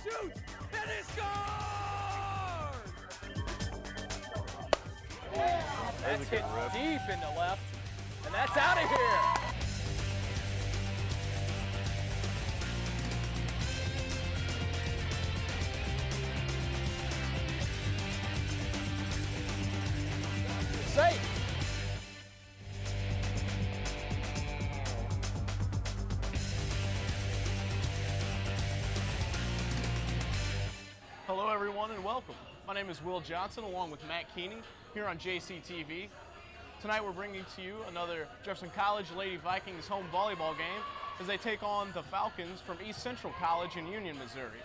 shoots, and he scores! That's hit deep into left, and that's out of here. Safe. Hello everyone and welcome. My name is Will Johnson along with Matt Keeney here on JCTV. Tonight we're bringing to you another Jefferson College Lady Vikings home volleyball game as they take on the Falcons from East Central College in Union, Missouri.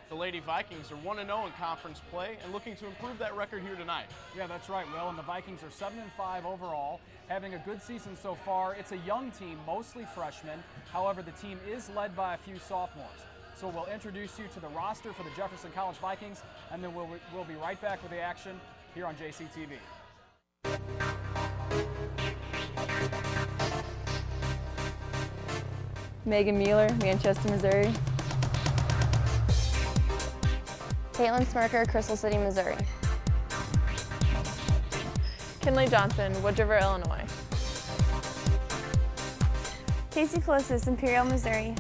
The Lady Vikings are 1-0 in conference play and looking to improve that record here tonight. Yeah, that's right, Will, and the Vikings are 7-5 overall, having a good season so far. It's a young team, mostly freshmen. However, the team is led by a few sophomores. So we'll introduce you to the roster for the Jefferson College Vikings, and then we'll be right back with the action here on JCTV. Megan Mueller, Manchester, Missouri. Caitlin Smirker, Crystal City, Missouri. Kinley Johnson, Wood River, Illinois. Casey Closis, Imperial, Missouri.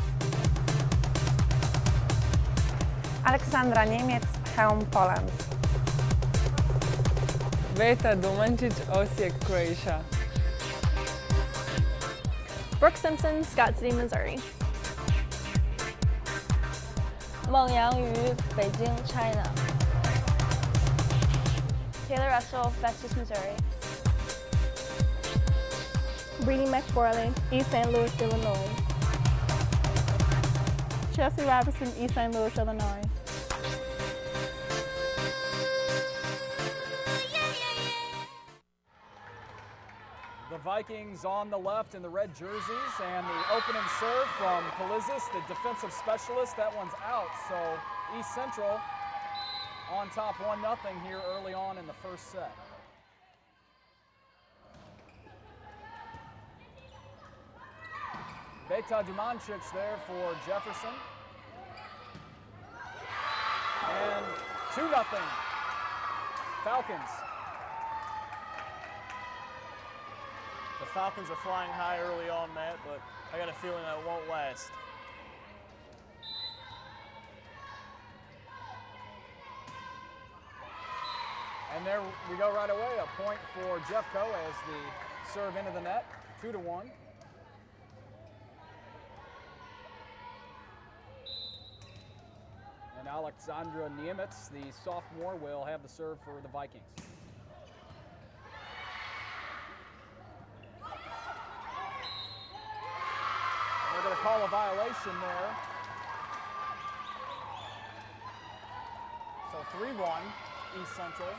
Aleksandra Niemiec, Helm, Poland. Veta Dumancic, Osijek, Croatia. Brooke Simpson, Scott City, Missouri. 孟阳瑜，北京 China. Taylor Russell, Festus, Missouri. Brittany McFarland, East St. Louis, Illinois. Chelsea Robertson, East St. Louis, Illinois. The Vikings on the left in the red jerseys, and the opening serve from Polizis, the defensive specialist. That one's out, so East Central on top 1-0 here early on in the first set. Beta Dumancic there for Jefferson. And 2-0 Falcons. The Falcons are flying high early on, Matt, but I got a feeling that it won't last. And there we go right away, a point for Jeffco as the serve into the net, 2-1. And Aleksandra Niemiec, the sophomore, will have the serve for the Vikings. They're going to call a violation there. So 3-1, East Central.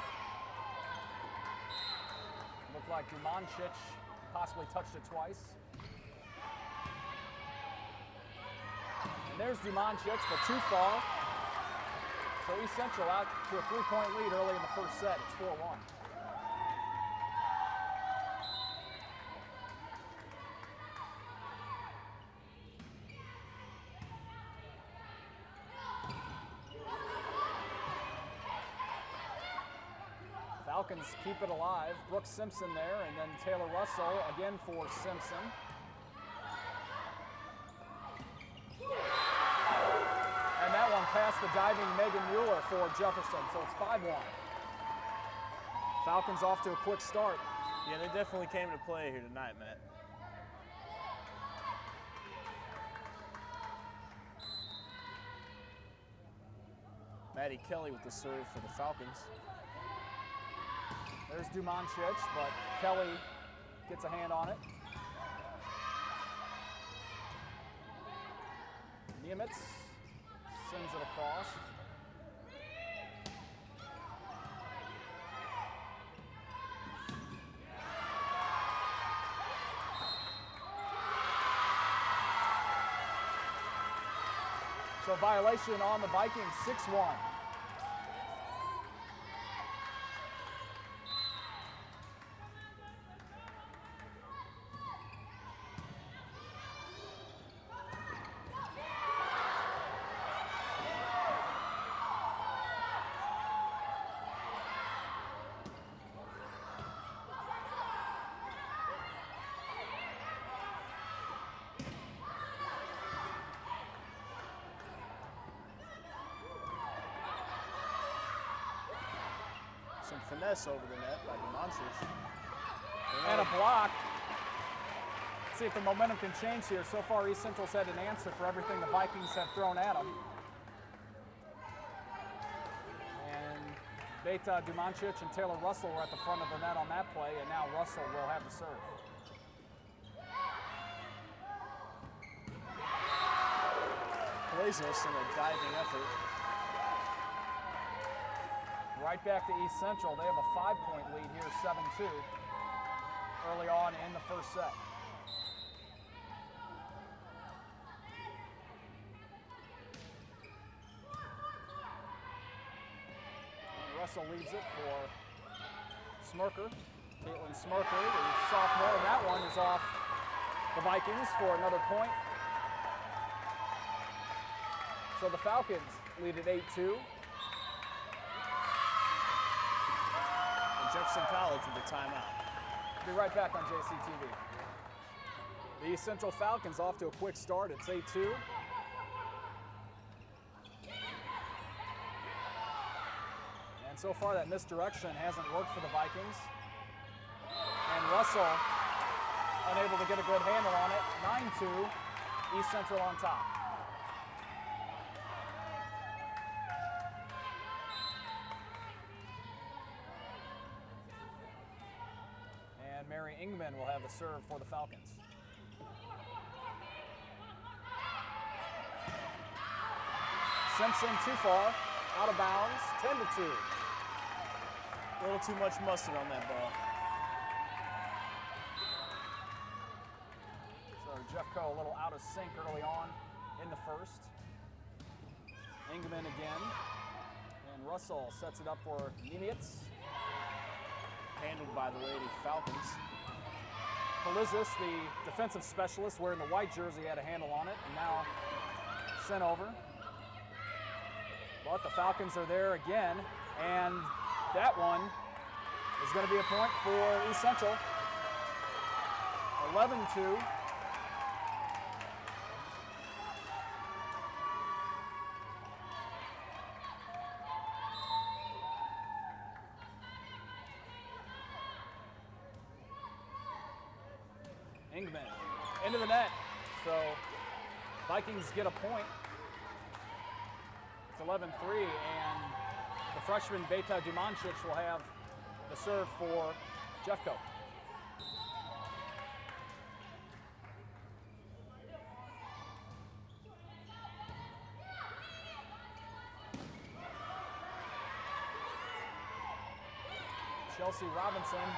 Looked like Dumancic possibly touched it twice. And there's Dumancic, but too far. So East Central out to a 3-point lead early in the first set. It's 4-1. Falcons keep it alive. Brooke Simpson there, and then Taylor Russell again for Simpson. And that one past the diving Megan Mueller for Jefferson, so it's 5-1. Falcons off to a quick start. Yeah, they definitely came to play here tonight, Matt. Maddie Kelly with the serve for the Falcons. There's Dumancic, but Kelly gets a hand on it. Niemiec sends it across. So violation on the Vikings, 6-1. Some finesse over the net by Dumancic. And a block. Let's see if the momentum can change here. So far, East Central's had an answer for everything the Vikings have thrown at them. And Beta Dumancic and Taylor Russell were at the front of the net on that play, and now Russell will have the serve. Blazos in a diving effort. Right back to East Central. They have a 5-point lead here, 7-2, early on in the first set. And Russell leads it for Smirker. Caitlin Smirker, the sophomore, and that one is off the Vikings for another point. So the Falcons lead at 8-2. And Jefferson College with the timeout. Be right back on JCTV. The East Central Falcons off to a quick start. It's 8-2. And so far that misdirection hasn't worked for the Vikings. And Russell unable to get a good handle on it. 9-2, East Central on top. And Mary Ingman will have the serve for the Falcons. Simpson too far, out of bounds, 10-2. A little too much mustard on that ball. So Jeffco a little out of sync early on in the first. Ingman again, and Russell sets it up for Nimitz. Handled by the Lady Falcons. Polizis, the defensive specialist wearing the white jersey, had a handle on it, and now sent over. But the Falcons are there again, and that one is going to be a point for East Central. 11-2. Ingman into the net. So Vikings get a point. It's 11-3, and the freshman Beta Dumancic will have the serve for Jeffco. Chelsea Robinson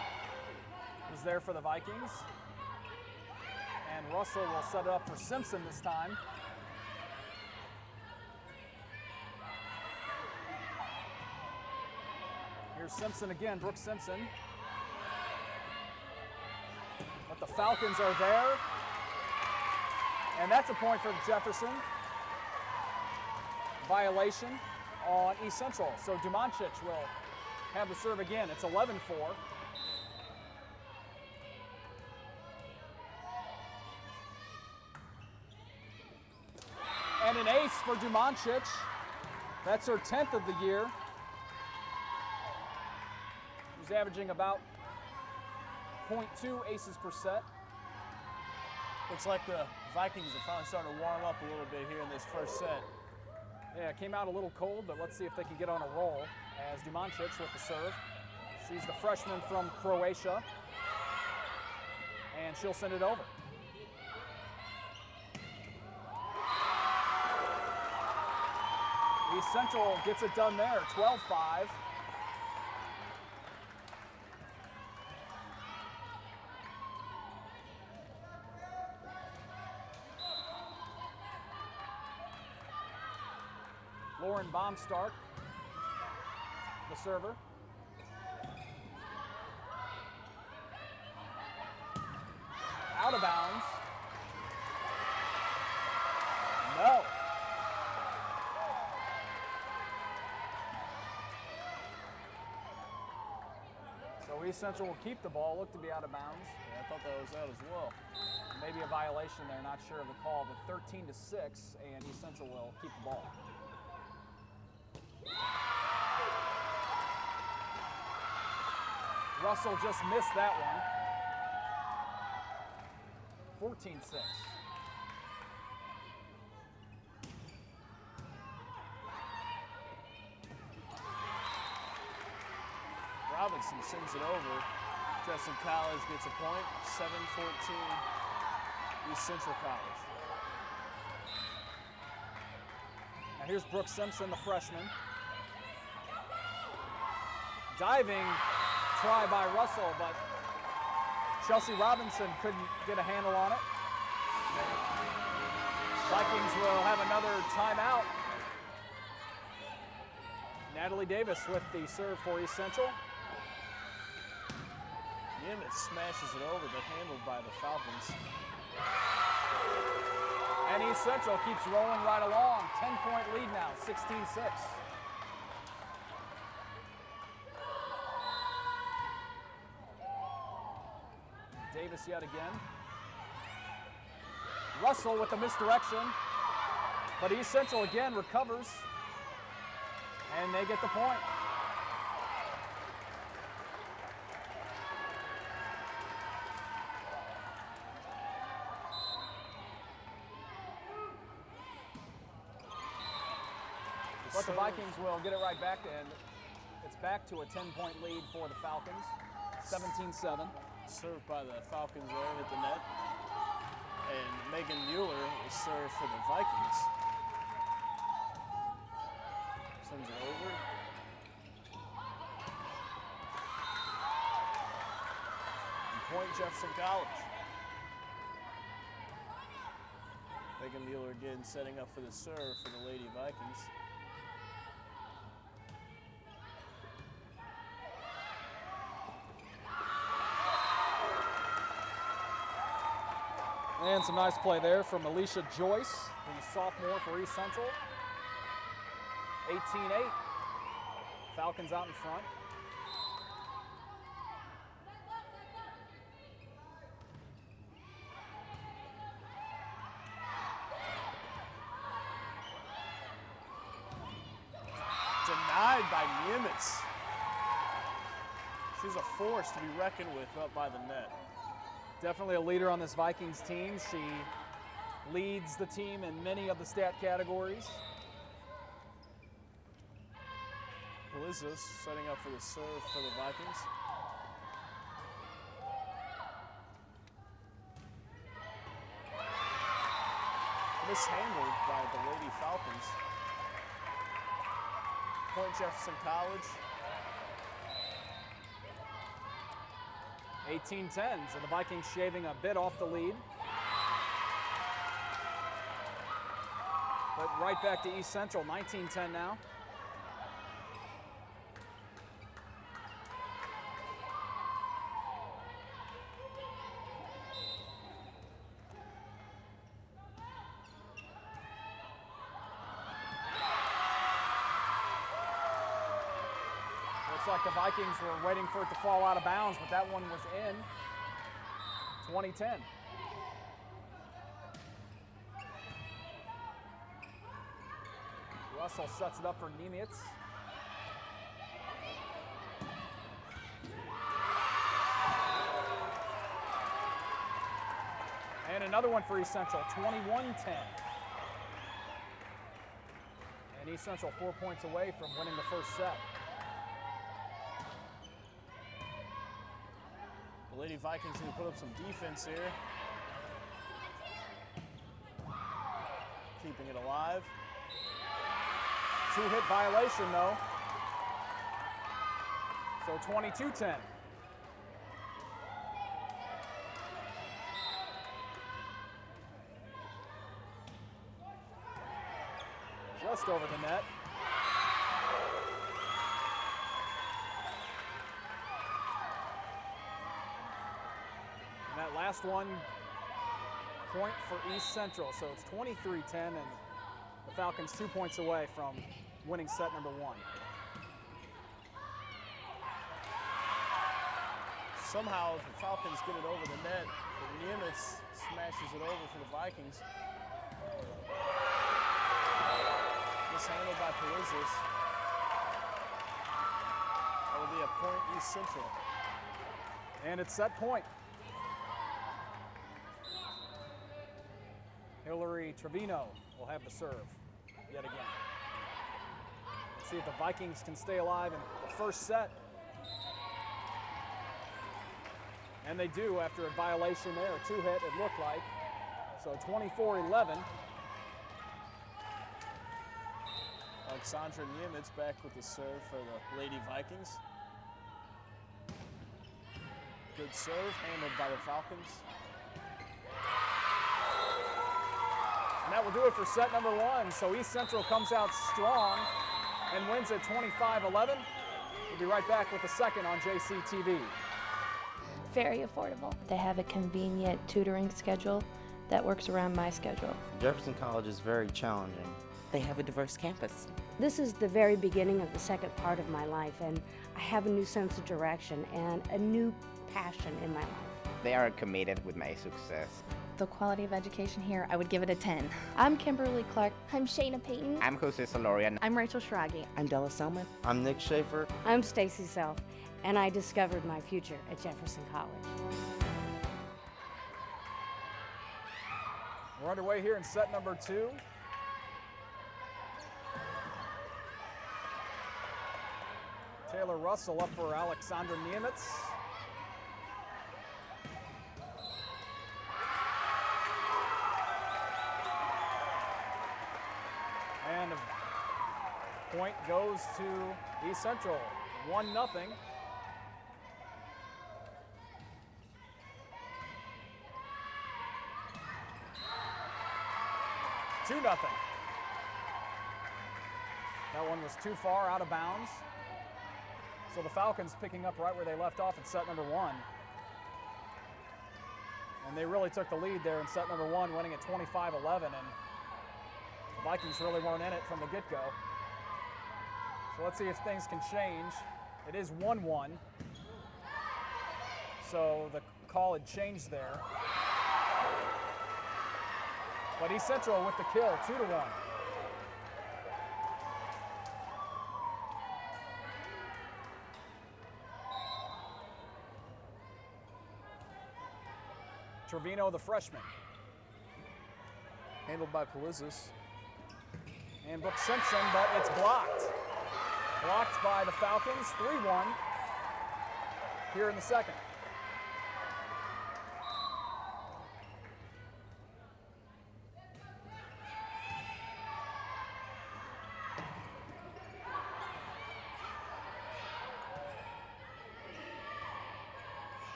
is there for the Vikings. And Russell will set it up for Simpson this time. Here's Simpson again, Brooke Simpson. But the Falcons are there. And that's a point for Jefferson. Violation on East Central. So Dumancic will have the serve again. It's 11-4. And an ace for Dumancic. That's her 10th of the year. She's averaging about 0.2 aces per set. Looks like the Vikings are finally starting to warm up a little bit here in this first set. Yeah, it came out a little cold, but let's see if they can get on a roll as Dumancic with the serve. She's the freshman from Croatia, and she'll send it over. East Central gets it done there, 12-5. Lauren Baumstark, the server. Out of bounds. No. So East Central will keep the ball, look to be out of bounds. Yeah, I thought that was out as well. Maybe a violation there, not sure of the call, but 13-6, and East Central will keep the ball. Russell just missed that one. 14-6. Robinson sends it over. Jefferson College gets a point. 7-14 East Central College. Now here's Brooke Simpson, the freshman. Diving try by Russell, but Chelsea Robinson couldn't get a handle on it. Vikings will have another timeout. Natalie Davis with the serve for East Central. Nimitz smashes it over, but handled by the Falcons. And East Central keeps rolling right along. 10-point lead now, 16-6. Davis yet again. Russell with the misdirection, but East Central again recovers, and they get the point. But the Vikings will get it right back, and it's back to a 10-point lead for the Falcons, 17-7. Served by the Falcons there at the net. And Megan Mueller is served for the Vikings. Sends it over. And point Jefferson College. Megan Mueller again setting up for the serve for the Lady Vikings. And some nice play there from Alicia Joyce, the sophomore for East Central. 18-8. Falcons out in front. Denied by Nimitz. She's a force to be reckoned with up by the net. Definitely a leader on this Vikings team. She leads the team in many of the stat categories. Pelizos setting up for the serve for the Vikings. Mishandled by the Lady Falcons. Point Jefferson College. 18-10, so the Vikings shaving a bit off the lead. But right back to East Central, 19-10 now. Looks like the Vikings were waiting for it to fall out of bounds, but that one was in. 20-10. Russell sets it up for Nimitz. And another one for East Central, 21-10. And East Central 4 points away from winning the first set. The Lady Vikings need to put up some defense here. Keeping it alive. Two-hit violation, though. So 22-10. Just over the net. And that last one, point for East Central. So it's 23-10, and the Falcons 2 points away from winning set number one. Somehow the Falcons get it over the net, but Nimitz smashes it over for the Vikings. Mishandled by Pelizos. That will be a point East Central. And it's set point. Hillary Trevino will have the serve yet again. Let's see if the Vikings can stay alive in the first set. And they do after a violation there, a two-hit it looked like. So 24-11. Alexandra Niemitz back with the serve for the Lady Vikings. Good serve handled by the Falcons. And that will do it for set number one. So East Central comes out strong and wins at 25-11. We'll be right back with the second on JCTV. Very affordable. They have a convenient tutoring schedule that works around my schedule. Jefferson College is very challenging. They have a diverse campus. This is the very beginning of the second part of my life, and I have a new sense of direction and a new passion in my life. They are committed with my success. The quality of education here, I would give it a 10. I'm Kimberly Clark. I'm Shayna Payton. I'm Jose Solorian. I'm Rachel Schrage. I'm Della Selman. I'm Nick Schaefer. I'm Stacy Self, and I discovered my future at Jefferson College. We're underway here in set number two. Taylor Russell up for Alexandra Niemitz. And the point goes to East Central, 1-0. 2-0. That one was too far out of bounds. So the Falcons picking up right where they left off in set number one. And they really took the lead there in set number one, winning at 25-11. And the Vikings really weren't in it from the get-go. So let's see if things can change. It is 1-1. So the call had changed there. But East Central with the kill, 2-1. Trevino, the freshman. Handled by Palizis. And Brooke Simpson, but it's blocked. Blocked by the Falcons, 3-1 here in the second.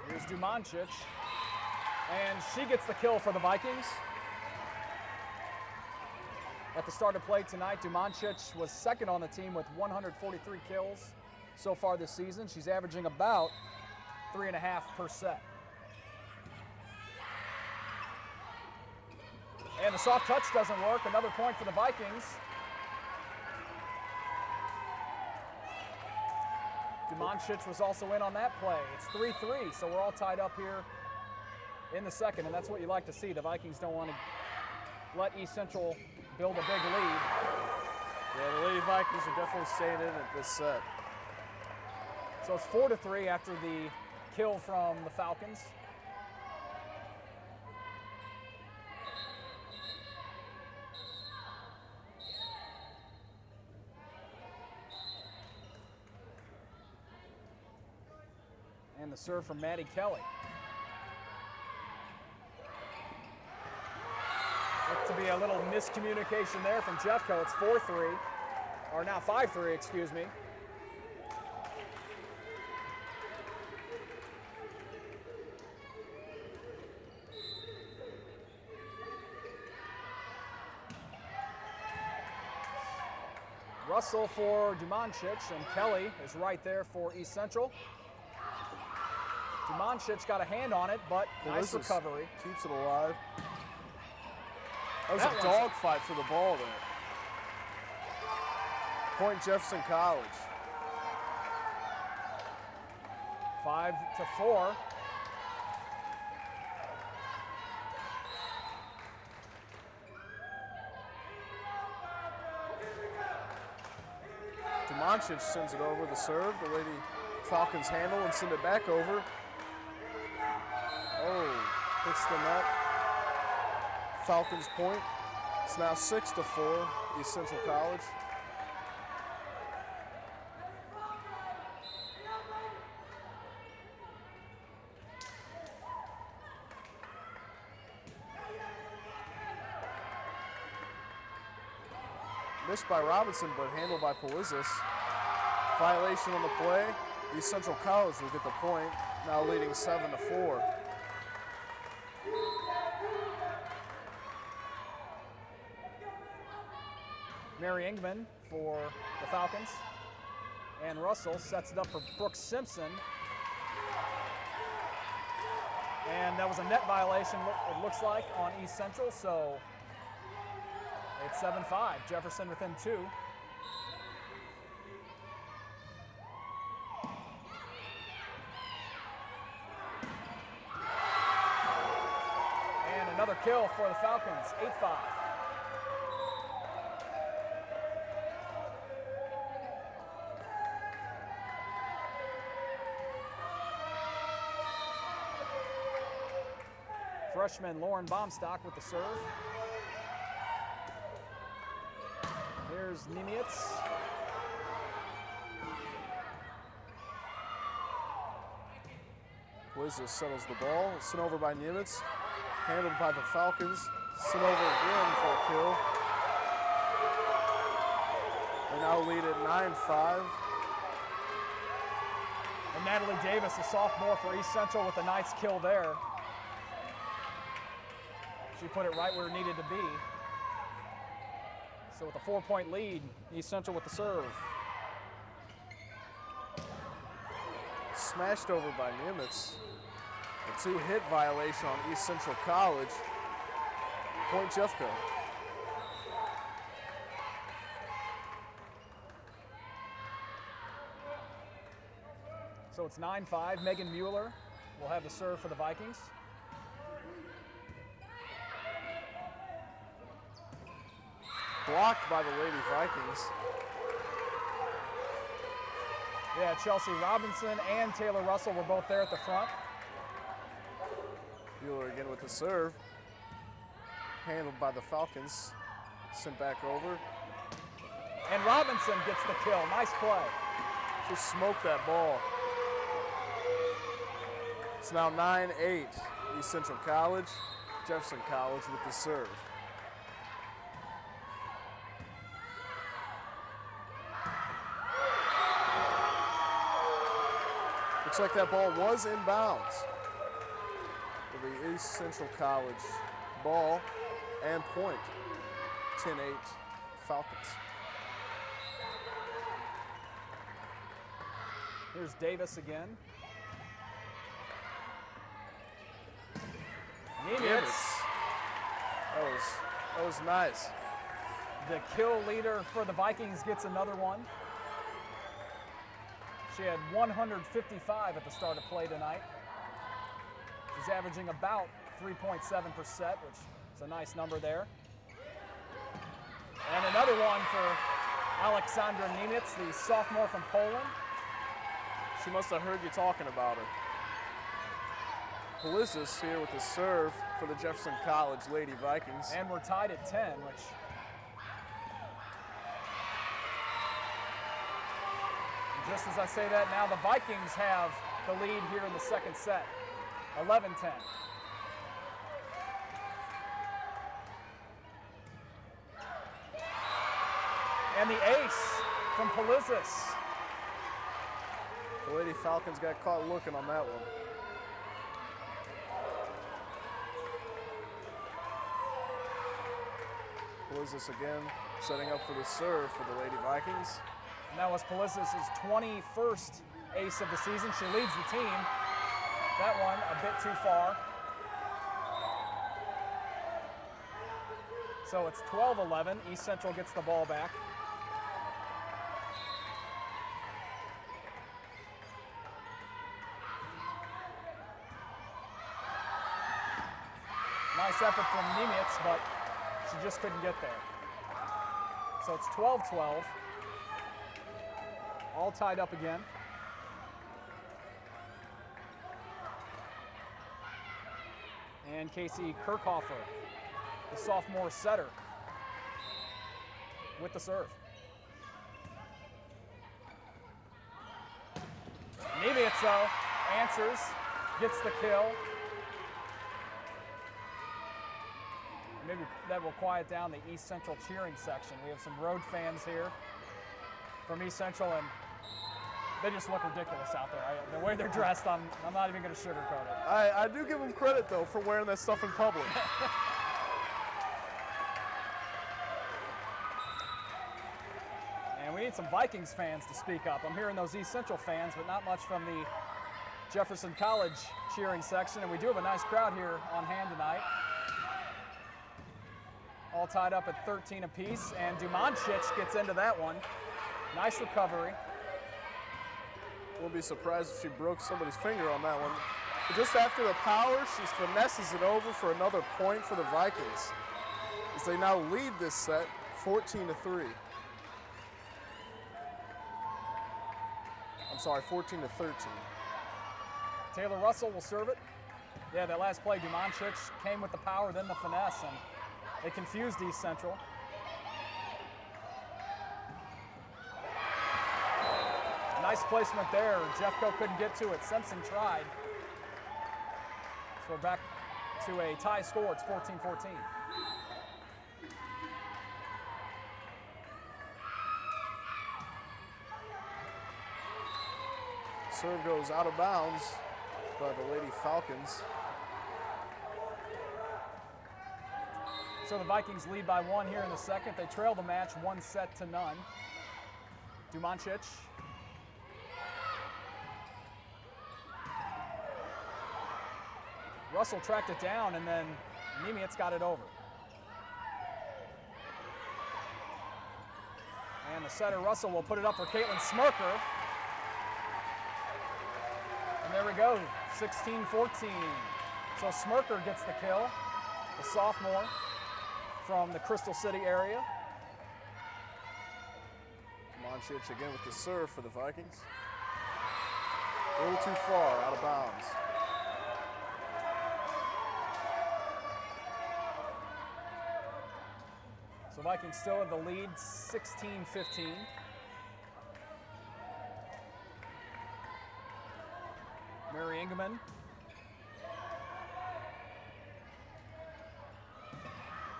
Here's Dumancic, and she gets the kill for the Vikings. At the start of play tonight, Dumancic was second on the team with 143 kills so far this season. She's averaging about 3.5 per set. And the soft touch doesn't work. Another point for the Vikings. Dumancic was also in on that play. It's 3-3, so we're all tied up here in the second, and that's what you like to see. The Vikings don't want to let East Central build a big lead. Yeah, the Lady Vikings are definitely staying in at this set. So it's 4-3 after the kill from the Falcons. And the serve from Maddie Kelly. Looked to be a little miscommunication there from Jeffco. It's 4-3, or now 5-3, excuse me. Russell for Dumancic, and Kelly is right there for East Central. Dumancic got a hand on it, but nice recovery. Keeps it alive. That was a dogfight for the ball there. Point Jefferson College. 5-4. Dumancic sends it over the serve. The Lady Falcons handle and send it back over. Oh, hits the net. Falcons point. It's now 6-4, East Central College. Missed by Robinson, but handled by Polizis. Violation on the play. East Central College will get the point, now leading 7-4. Mary Ingman for the Falcons. And Russell sets it up for Brooks Simpson. And that was a net violation, it looks like, on East Central, so it's 7-5. Jefferson within 2. And another kill for the Falcons, 8-5. Freshman Lauren Baumstock with the serve. Here's Nimitz. Polizis settles the ball. Sent over by Nimitz. Handled by the Falcons. Sent over again for a kill. They now lead at 9-5. And Natalie Davis, a sophomore for East Central, with a nice kill there. She put it right where it needed to be. So with a 4-point lead, East Central with the serve. Smashed over by Nimitz. A 2-hit violation on East Central College. Point Jeffco. So it's 9-5. Megan Mueller will have the serve for the Vikings. Blocked by the Lady Vikings. Yeah, Chelsea Robinson and Taylor Russell were both there at the front. Mueller again with the serve. Handled by the Falcons. Sent back over. And Robinson gets the kill. Nice play. Just smoked that ball. It's now 9-8. East Central College. Jefferson College with the serve. Looks like that ball was in bounds for the East Central College ball and point. 10-8 Falcons. Here's Davis again. Nimitz. That was nice. The kill leader for the Vikings gets another one. She had 155 at the start of play tonight. She's averaging about 3.7%, which is a nice number there. And another one for Alexandra Nimitz, the sophomore from Poland. She must have heard you talking about her. Polizis here with the serve for the Jefferson College Lady Vikings. And we're tied at 10, which just as I say that now, the Vikings have the lead here in the second set, 11-10. And the ace from Polizis. The Lady Falcons got caught looking on that one. Polizis again setting up for the serve for the Lady Vikings. And that was Polizis' 21st ace of the season. She leads the team. That one a bit too far. So it's 12-11. East Central gets the ball back. Nice effort from Nimitz, but she just couldn't get there. So it's 12-12. All tied up again. And Casey Kirchhofer, the sophomore setter, with the serve. Niemitz answers, gets the kill. Maybe that will quiet down the East Central cheering section. We have some road fans here from East Central, and they just look ridiculous out there. The way they're dressed, I'm not even going to sugarcoat it. I do give them credit, though, for wearing that stuff in public. And we need some Vikings fans to speak up. I'm hearing those East Central fans, but not much from the Jefferson College cheering section. And we do have a nice crowd here on hand tonight. All tied up at 13 apiece, and Dumancic gets into that one. Nice recovery. Wouldn't be surprised if she broke somebody's finger on that one. But just after the power, she finesses it over for another point for the Vikings, as they now lead this set 14-3. I'm sorry, 14-13. Taylor Russell will serve it. Yeah, that last play, Dumancic came with the power, then the finesse, and they confused East Central. Nice placement there. Jeffco couldn't get to it. Simpson tried. So we're back to a tie score. It's 14-14. Serve goes out of bounds by the Lady Falcons. So the Vikings lead by 1 here in the second. They trail the match 1-0. Dumancic. Russell tracked it down, and then Niemitz got it over. And the setter, Russell, will put it up for Caitlin Smirker. And there we go, 16-14. So Smirker gets the kill, the sophomore from the Crystal City area. Dumancic again with the serve for the Vikings. A little too far, out of bounds. So Vikings still have the lead, 16-15. Mary Ingeman.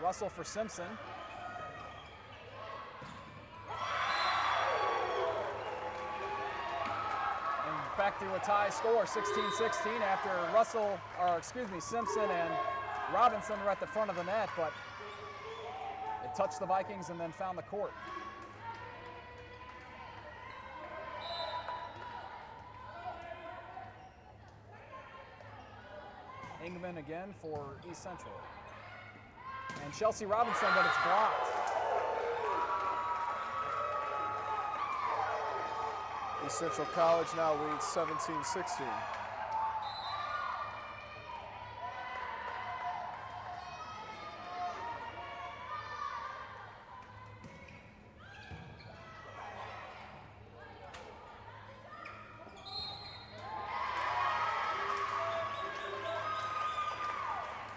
Russell for Simpson. And back to a tie score, 16-16 after Simpson and Robinson were at the front of the net, but it touched the Vikings and then found the court. Ingeman again for East Central. And Chelsea Robinson, but it's blocked. East Central College now leads 17-16.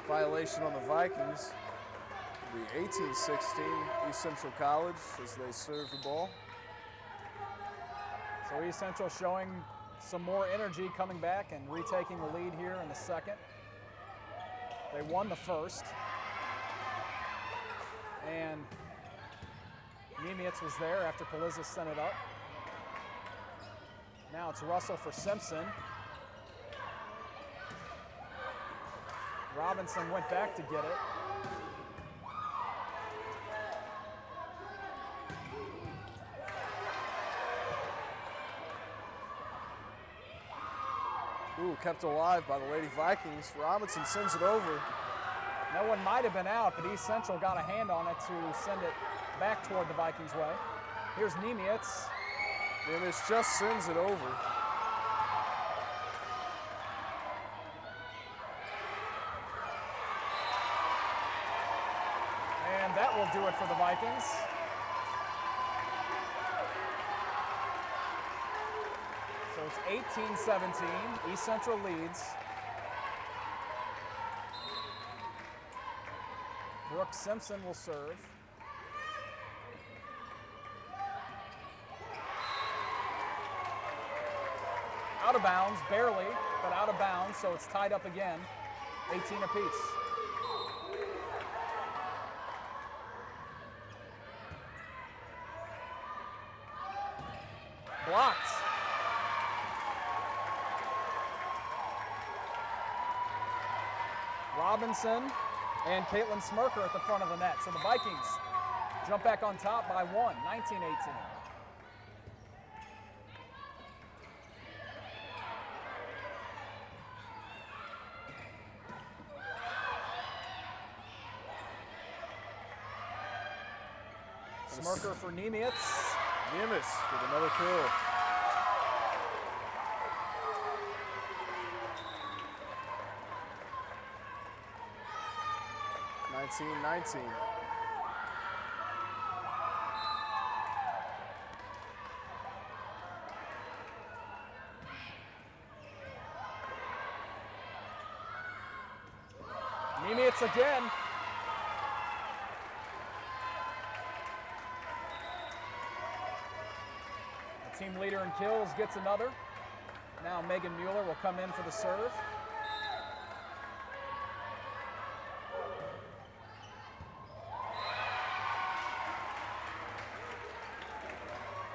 Violation on the Vikings will be 18-16 East Central College as they serve the ball. So East Central showing some more energy coming back and retaking the lead here in the second. They won the first. And Niemitz was there after Palizis sent it up. Now it's Russell for Simpson. Robinson went back to get it. Ooh, kept alive by the Lady Vikings. Robinson sends it over. That one might have been out, but East Central got a hand on it to send it back toward the Vikings' way. Here's Niemitz. Niemitz just sends it over. And that will do it for the Vikings. So it's 18-17. East Central leads. Brooke Simpson will serve. Out of bounds, barely, but out of bounds, so it's tied up again, 18 apiece. Blocked. Robinson and Caitlin Smirker at the front of the net. So the Vikings jump back on top by 1, 19-18. Smirker for Niemitz. Niemitz with another kill. (19-19). Niemitz again. The team leader in kills gets another. Now Megan Mueller will come in for the serve.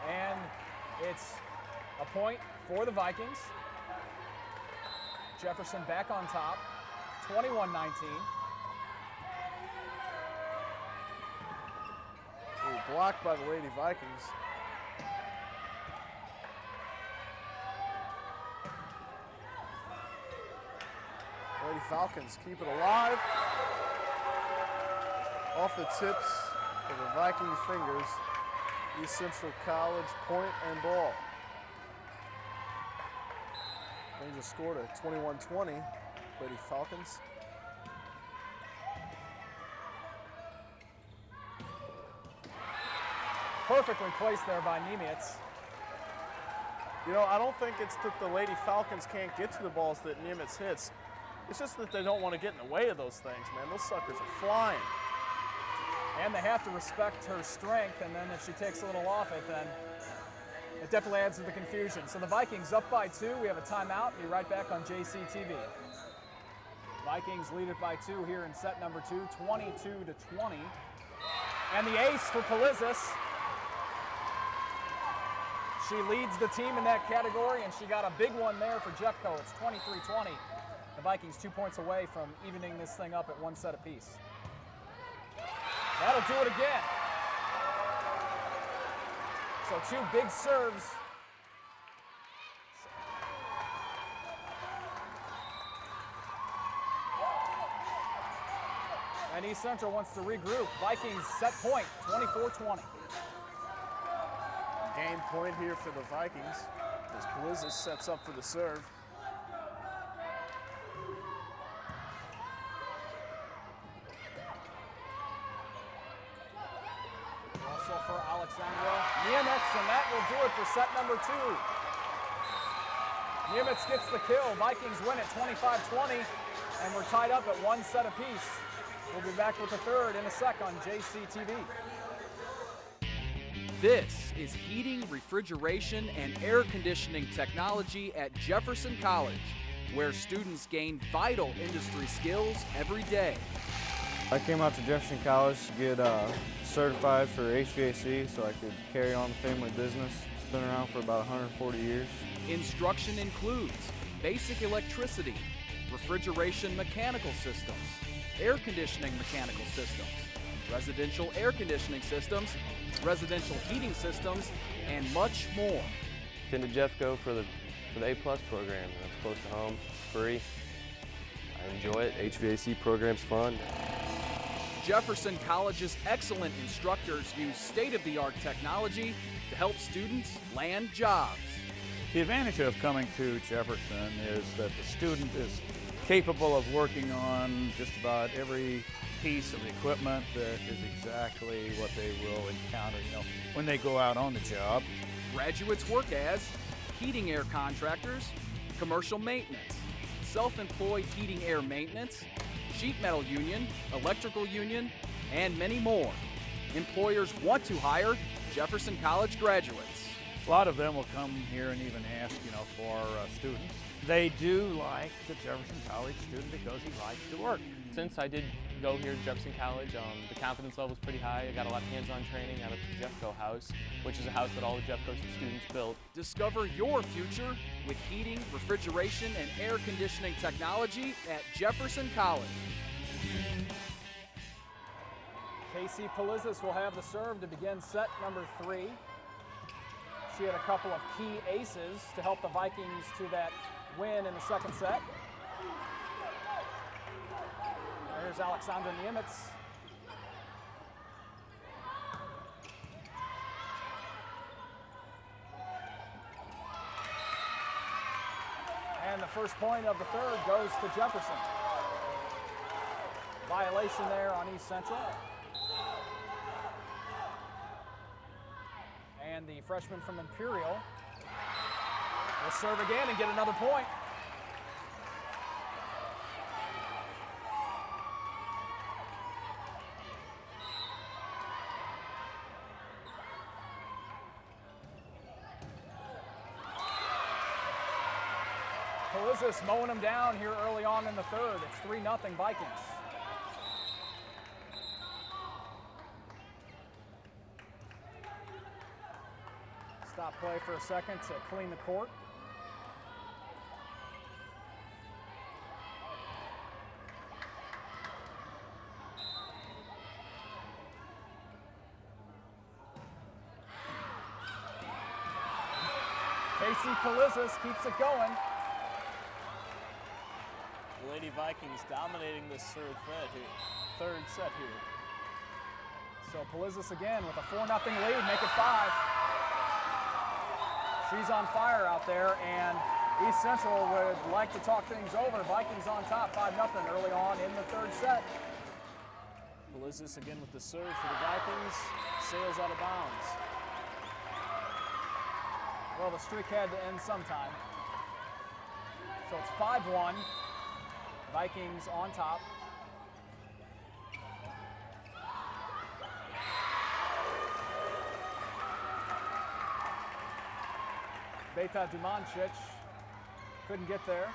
And it's a point for the Vikings. Jefferson back on top, 21-19. Blocked by the Lady Vikings. Lady Falcons keep it alive. Off the tips of the Vikings' fingers, East Central College point and ball. Rangers scored a 21-20, Lady Falcons. Perfectly placed there by Niemitz. You know, I don't think it's that the Lady Falcons can't get to the balls that Niemitz hits. It's just that they don't want to get in the way of those things, man. Those suckers are flying. And they have to respect her strength, and then if she takes a little off it, then it definitely adds to the confusion. So the Vikings up by 2. We have a timeout. Be right back on JCTV. Vikings lead it by 2 here in set number 2, 22-20. And the ace for Polizis. She leads the team in that category, and she got a big one there for Jeffco. It's 23-20. The Vikings 2 points away from evening this thing up at 1 set apiece. That'll do it again. So 2 big serves. And East Central wants to regroup. Vikings set point, 24-20. Game point here for the Vikings as Polizis sets up for the serve. Also for Alexandra Niemitz, and that will do it for set number 2. Niemitz gets the kill. Vikings win at 25-20, and we're tied up at 1 set apiece. We'll be back with the third in a sec on JCTV. This is heating, refrigeration, and air conditioning technology at Jefferson College, where students gain vital industry skills every day. I came out to Jefferson College to get certified for HVAC so I could carry on the family business. It's been around for about 140 years. Instruction includes basic electricity, refrigeration mechanical systems, air conditioning mechanical systems, residential air conditioning systems, residential heating systems, and much more. Attended Jeffco for the A-plus program. It's close to home, free. I enjoy it. HVAC program's fun. Jefferson College's excellent instructors use state-of-the-art technology to help students land jobs. The advantage of coming to Jefferson is that the student is capable of working on just about every piece of equipment that is exactly what they will encounter, when they go out on the job. Graduates work as heating air contractors, commercial maintenance, self-employed heating air maintenance, sheet metal union, electrical union, and many more. Employers want to hire Jefferson College graduates. A lot of them will come here and even ask, for students. They do like the Jefferson College student because he likes to work. Since I did go here to Jefferson College, the confidence level was pretty high. I got a lot of hands-on training out of the Jeffco house, which is a house that all the Jeffco students built. Discover your future with heating, refrigeration, and air conditioning technology at Jefferson College. Casey Polizis will have the serve to begin set number 3. She had a couple of key aces to help the Vikings to that win in the second set. There's Alexandra Niemitz. And the first point of the third goes to Jefferson. Violation there on East Central. And the freshman from Imperial will serve again and get another point. Polizis mowing them down here early on in the third. It's 3-0 Vikings. Stop play for a second to clean the court. Casey Polizis keeps it going. The Lady Vikings dominating this third set here. So Polizis again with a 4-0 lead, make it 5. She's on fire out there, and East Central would like to talk things over. Vikings on top, 5-0 early on in the third set. Polizis again with the serve for the Vikings. Sails out of bounds. Well, the streak had to end sometime. So it's 5-1. Vikings on top. Beta Dumancic couldn't get there.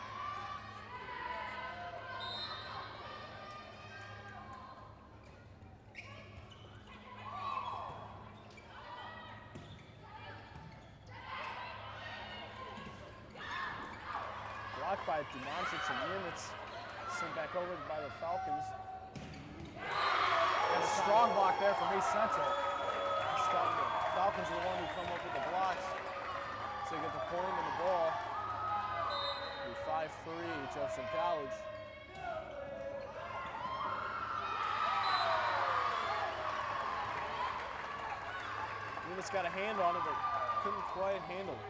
Blocked by Dumancic and Niemitz. Sent back over by the Falcons. And a strong block there from East Central. The Falcons are the one who come up with the blocks. So they get the point and the ball. 5-3 Jefferson College. Niemitz got a hand on it, but couldn't quite handle it.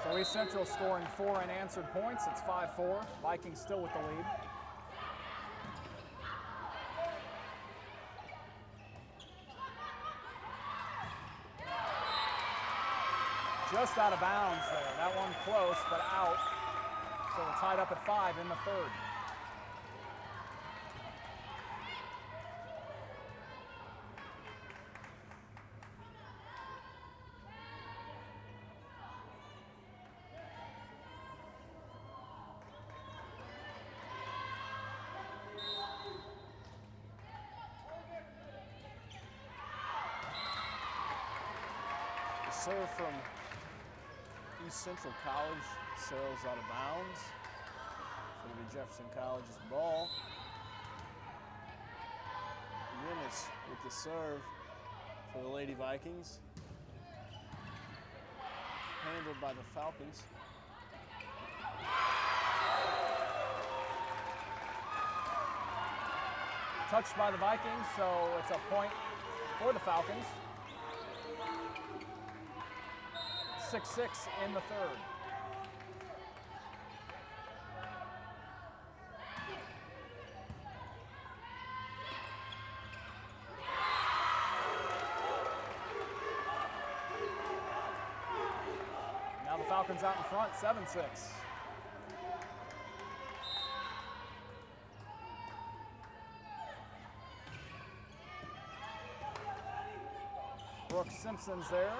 So East Central scoring 4 unanswered points. It's 5-4. Vikings still with the lead. Just out of bounds there. That one close, but out. So we're tied up at 5 in the third. Serve from East Central College sails out of bounds. So it'll be Jefferson College's ball. Niemitz with the serve for the Lady Vikings. Handled by the Falcons. Touched by the Vikings, so it's a point for the Falcons. 6-6 in the third. Now the Falcons out in front, 7-6. Brooks Simpson's there.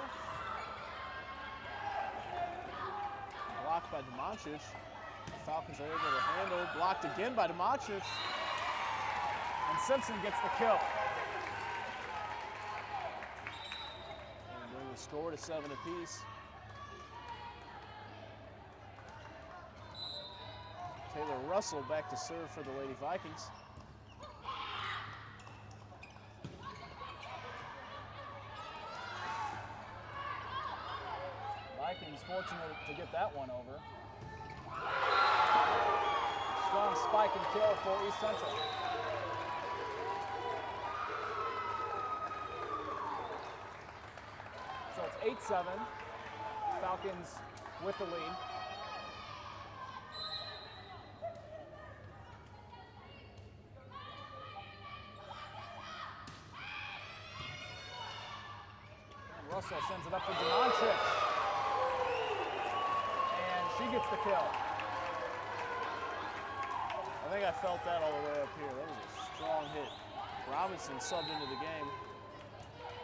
Blocked by Demončić. The Falcons are able to handle. Blocked again by Demončić. And Simpson gets the kill. And bring the score to 7 apiece. Taylor Russell back to serve for the Lady Vikings. Vikings fortunate to get that one over. Strong spike and kill for East Central. So it's 8-7. Falcons with the lead. And Russell sends it up for Demončić. And she gets the kill. I think I felt that all the way up here. That was a strong hit. Robinson subbed into the game.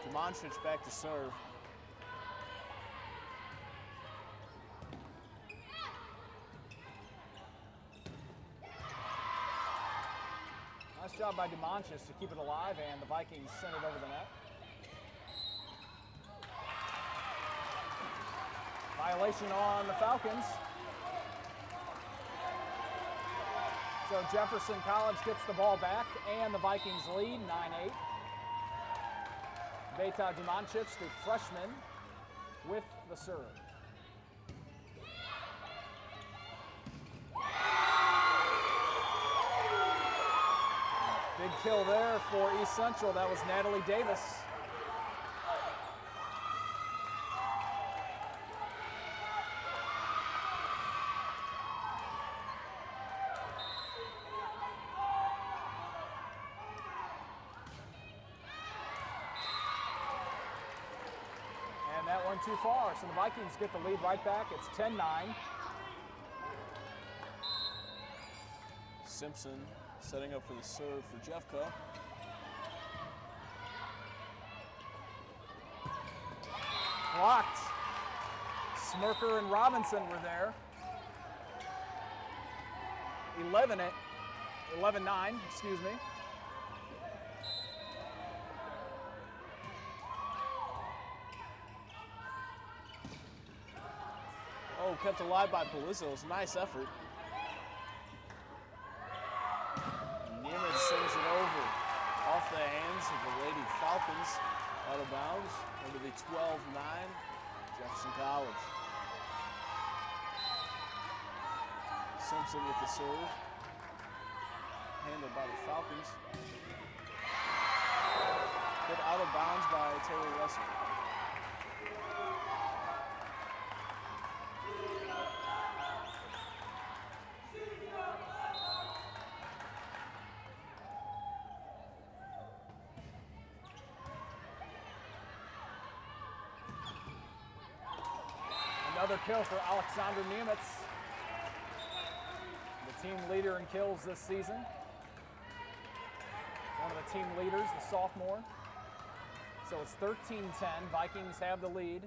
Demončić back to serve. Nice job by Demončić to keep it alive, and the Vikings send it over the net. Violation on the Falcons. So Jefferson College gets the ball back, and the Vikings lead 9-8. Beta Demončić, the freshman, with the serve. Big kill there for East Central. That was Natalie Davis. And that went too far, so the Vikings get the lead right back. It's 10-9. Simpson setting up for the serve for Jeffco. Blocked. Smirker and Robinson were there. 11-9, excuse me. Oh, kept alive by Polizzo. It was a nice effort. Nimitz sends it over off the hands of the Lady Falcons, out of bounds, into the 12-9 Jefferson College. Simpson with the serve, handled by the Falcons. Put out of bounds by Taylor Russell. Another kill for Alexander Nimitz, the team leader in kills this season. One of the team leaders, the sophomore. So it's 13-10. Vikings have the lead.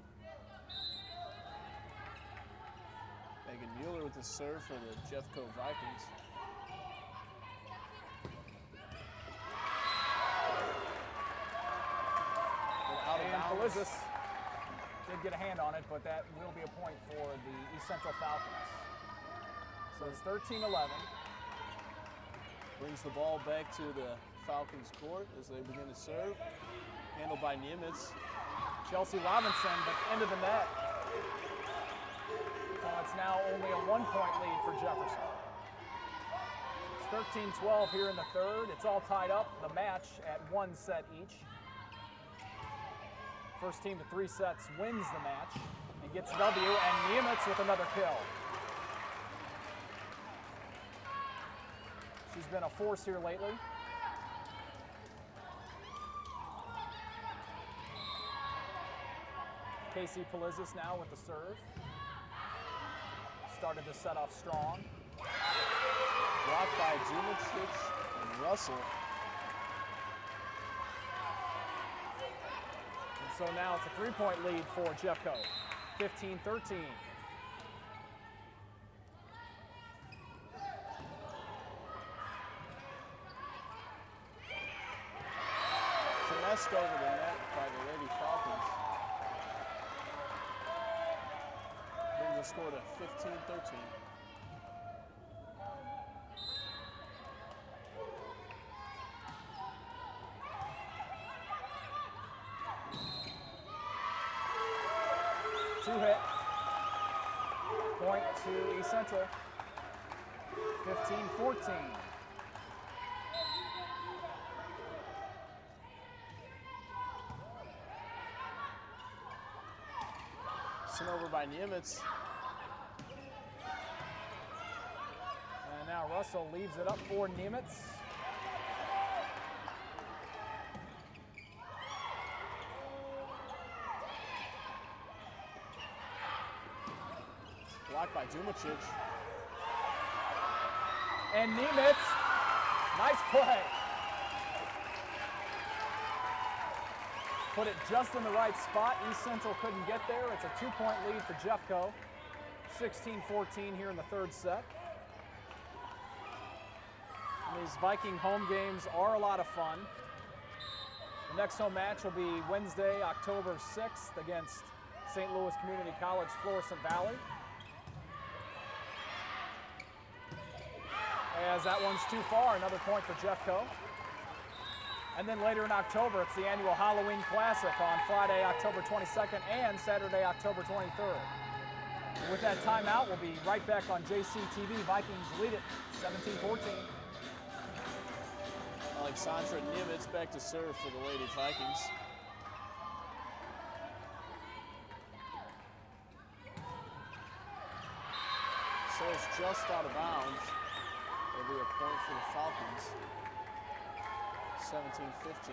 Megan Mueller with the serve for the Jeffco Vikings. Out of bounds. Polizis did get a hand on it, but that will be a point for the East Central Falcons. So it's 13-11. Brings the ball back to the Falcons court as they begin to serve. Handled by Nimitz. Chelsea Robinson, but into the net. So it's now only a 1-point lead for Jefferson. It's 13-12 here in the third. It's all tied up, the match at 1 set each. First team to 3 sets wins the match and gets W, and Nimitz with another kill. She's been a force here lately. Casey Polizis now with the serve. Started the set off strong. Blocked by Demončić and Russell. And So now it's a 3-point lead for Jeffco, 15-13. Finessed over the net by the Lady Falcons. Brings the score to 15-13. Two-hit. Point to East Central. 15-14. Sent over by Nimitz. And now Russell leaves it up for Nimitz. Blocked by Dumicic. And Nimitz, nice play. Put it just in the right spot. East Central couldn't get there. It's a 2-point lead for Jeffco. 16-14 here in the third set. And these Viking home games are a lot of fun. The next home match will be Wednesday, October 6th against St. Louis Community College, Florissant Valley. As that one's too far, another point for Jeffco. And then later in October, it's the annual Halloween Classic on Friday, October 22nd and Saturday, October 23rd. And with that timeout, we'll be right back on JCTV. Vikings lead it 17-14. Alexandra Nimitz back to serve for the Lady Vikings. So it's just out of bounds. It'll be a point for the Falcons. 17-15.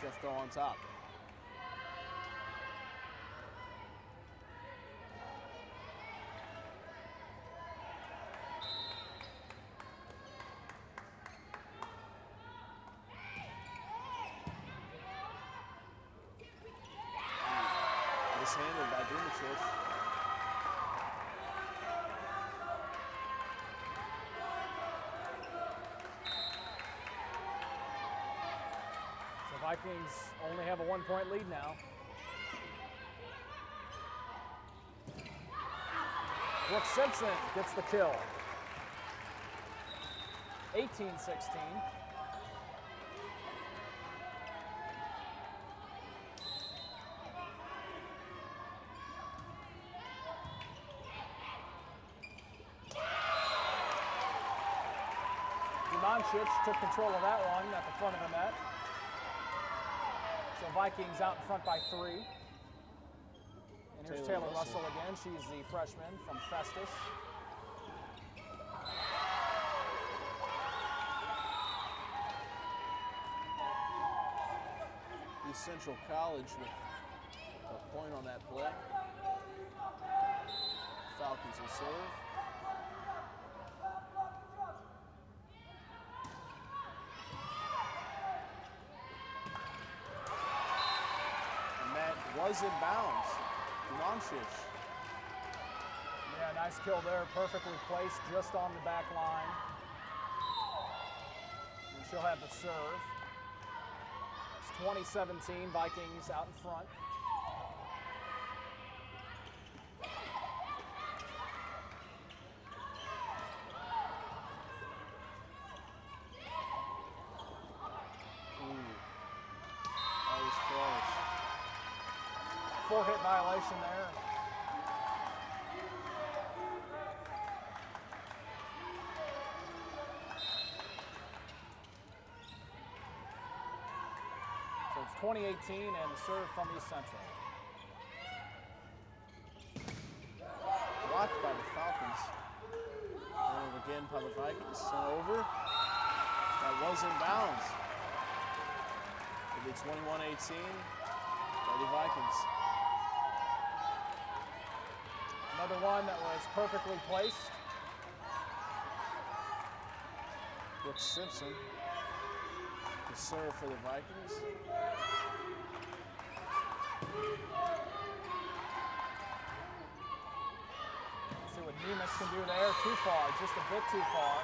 Jeffco on top. Mishandled by Dumicic. Vikings only have a 1-point lead now. Brooke Simpson gets the kill. 18-16. Dumancic took control of that one at the front of the net. So Vikings out in front by 3. And here's Taylor Russell again. She's the freshman from Festus. East Central College with a point on that play. Falcons will serve. Was in bounds. Dumancic. Yeah, nice kill there. Perfectly placed just on the back line. And she'll have the serve. It's 2017, Vikings out in front. That was close. 4-hit violation there. So it's 2018 and the serve from East Central. Blocked by the Falcons. And again by the Vikings. Sent over. That was in bounds. It'll be 21-18. Lady Vikings. Another one that was perfectly placed. Brooke Simpson to serve for the Vikings. Nimitz can do the air too far, just a bit too far.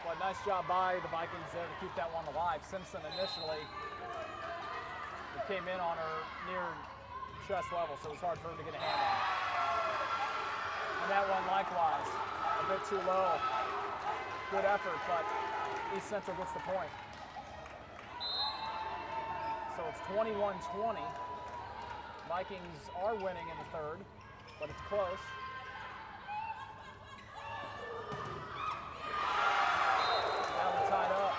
But nice job by the Vikings there to keep that one alive. Simpson initially came in on her near chest level, so it was hard for her to get a hand on it. And that one likewise, a bit too low. Good effort, but East Central gets the point. So it's 21-20. Vikings are winning in the third, but it's close. Now they're tied up.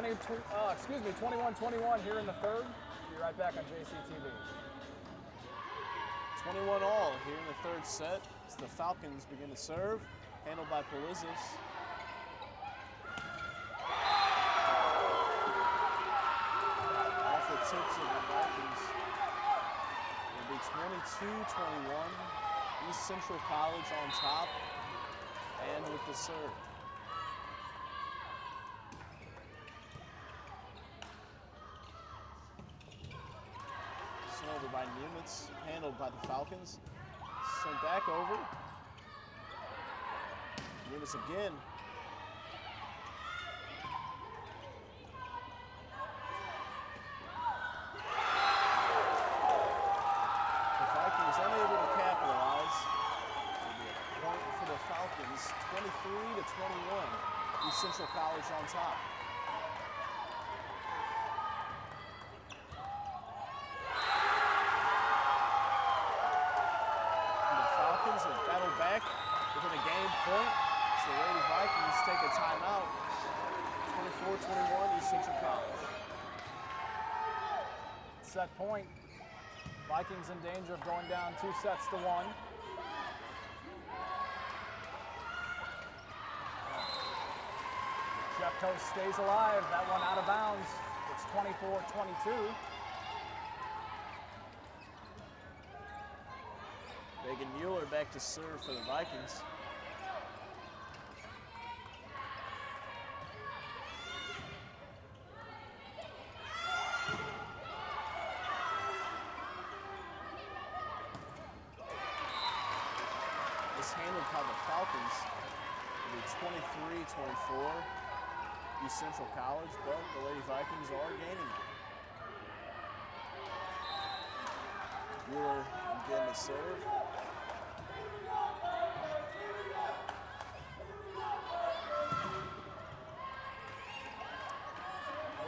It's 21-21 here in the third. Be right back on JCTV. 21 all here in the third set as the Falcons begin to serve, handled by Polizis. Off the tips of the Vikings. It'll be 22-21. East Central College on top and with the serve. Over by Nimitz, handled by the Falcons. Sent back over. Nimitz again. The Vikings unable to capitalize. It'll be a point for the Falcons, 23-21. East Central College on top. Battle back within a game point. So the Lady Vikings take a timeout. 24-21, East Central College. Set point. Vikings in danger of going down 2-1. Jeffco stays alive. That one out of bounds. It's 24-22. Megan Mueller back to serve for the Vikings. It's handled by the Falcons. It'll be 23-24. East Central College, but the Lady Vikings are gaining. Mueller again to serve.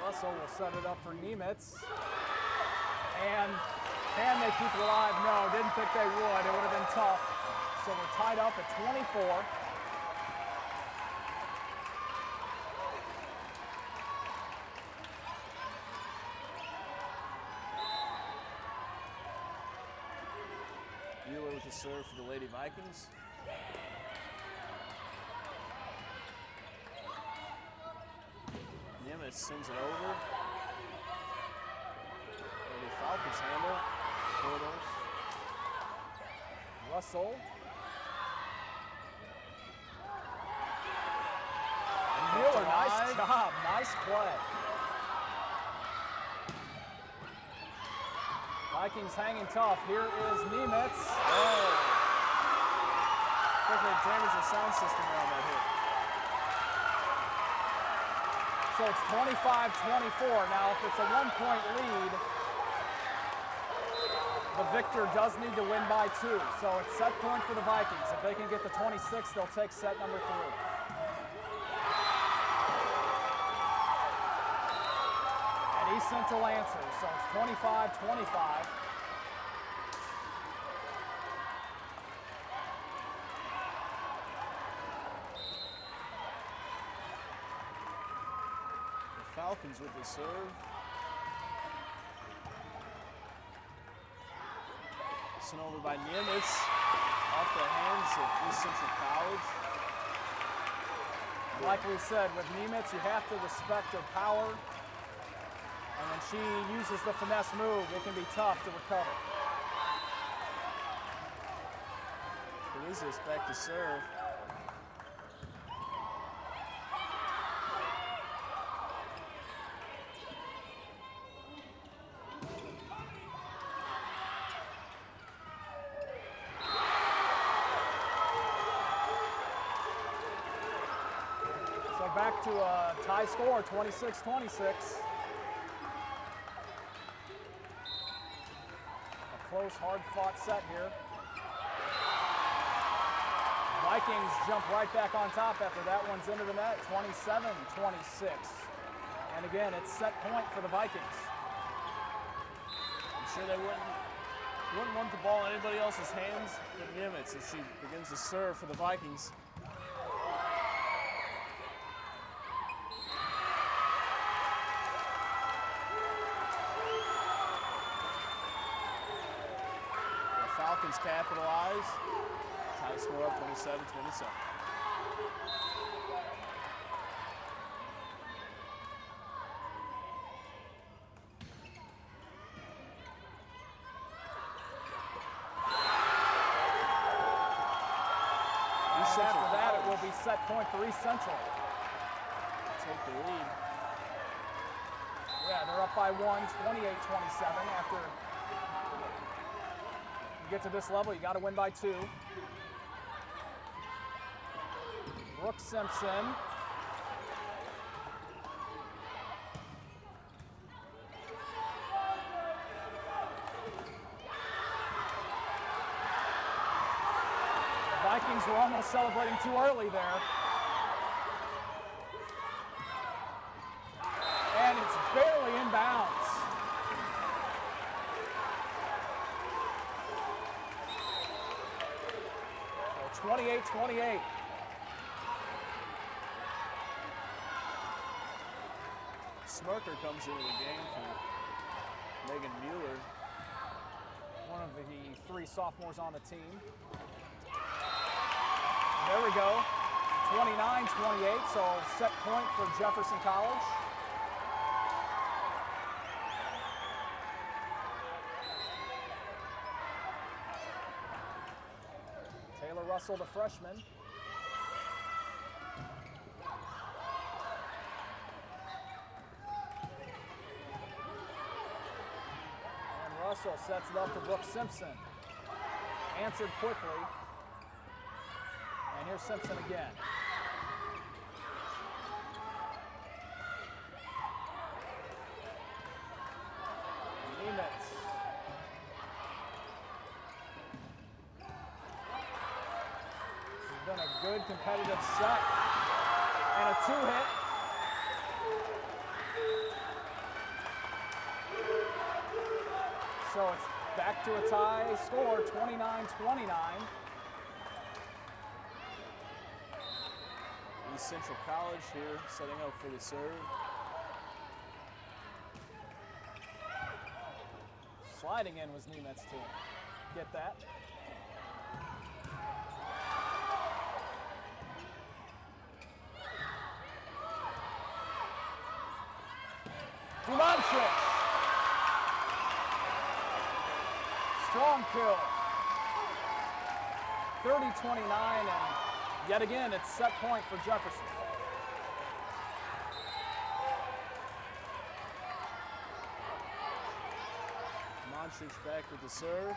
Russell will set it up for Nimitz. And can they keep it alive? No, didn't think they would. It would have been tough. So we're tied up at 24. Mueller with the serve for the Lady Vikings. Nimitz sends it over. Lady Falcons handle. Corridors. Russell. Mueller, nice job. Nice play. Vikings hanging tough. Here is Nimitz. Oh. I think they damaged the sound system around that hit. So it's 25-24. Now, if it's a 1-point lead, the victor does need to win by 2. So it's set point for the Vikings. If they can get the 26, they'll take set number 3. And East Central answers. So it's 25-25. Falcons with the serve. Sent over by Nimitz. Off the hands of East Central College. Like we said, with Nimitz, you have to respect her power. And when she uses the finesse move, it can be tough to recover. Polizis back to serve. back to a tie score, 26-26. A close, hard-fought set here. Vikings jump right back on top after that one's into the net, 27-26. And again, it's set point for the Vikings. I'm sure they wouldn't want the ball in anybody else's hands but Nimitz as she begins to serve for the Vikings. The Falcons capitalize. Tie score up 27-27. After that, it will be set point for East Central. Take the lead. Yeah, they're up by 1, 28-27. After you get to this level, you got to win by 2. Brooke Simpson. Vikings were almost celebrating too early there. And it's barely in bounds. So 28-28. Smirker comes into the game for Megan Mueller. One of the 3 sophomores on the team. There we go, 29-28, so set point for Jefferson College. Taylor Russell, the freshman. And Russell sets it up for Brooke Simpson. Answered quickly. And here's Simpson again. Nimitz. This has been a good competitive set. And a 2-hit. So it's back to a tie score, 29-29. East Central College here setting up for the serve. Sliding in was Nimitz too. Get that? Dumanchik. Strong kill. 30-29, and yet again, it's set point for Jefferson. Montrich back with the serve.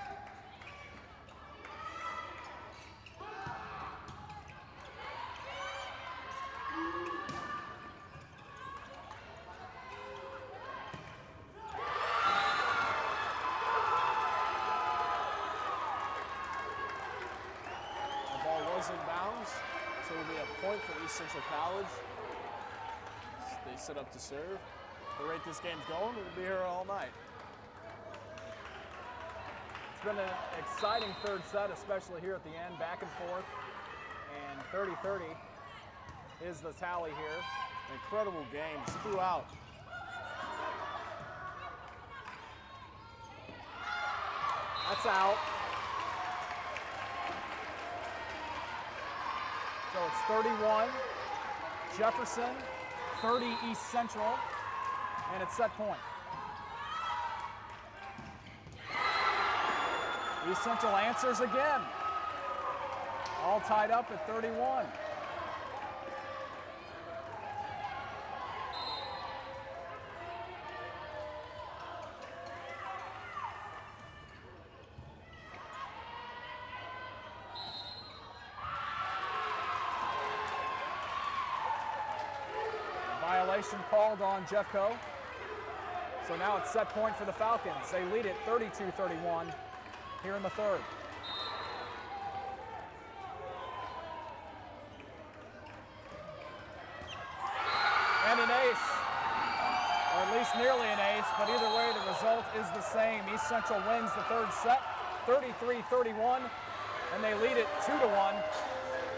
In bounds, so it'll be a point for East Central College. They set up to serve. The rate this game's going, we'll be here all night. It's been an exciting third set, especially here at the end, back and forth. And 30-30 is the tally here. Incredible game just throughout. That's out. So it's 31, Jefferson, 30 East Central, and it's set point. East Central answers again. All tied up at 31. violation called on Jeffco. So now it's set point for the Falcons. They lead it 32-31 here in the third. And an ace, or at least nearly an ace, but either way the result is the same. East Central wins the third set, 33-31, and they lead it 2-1.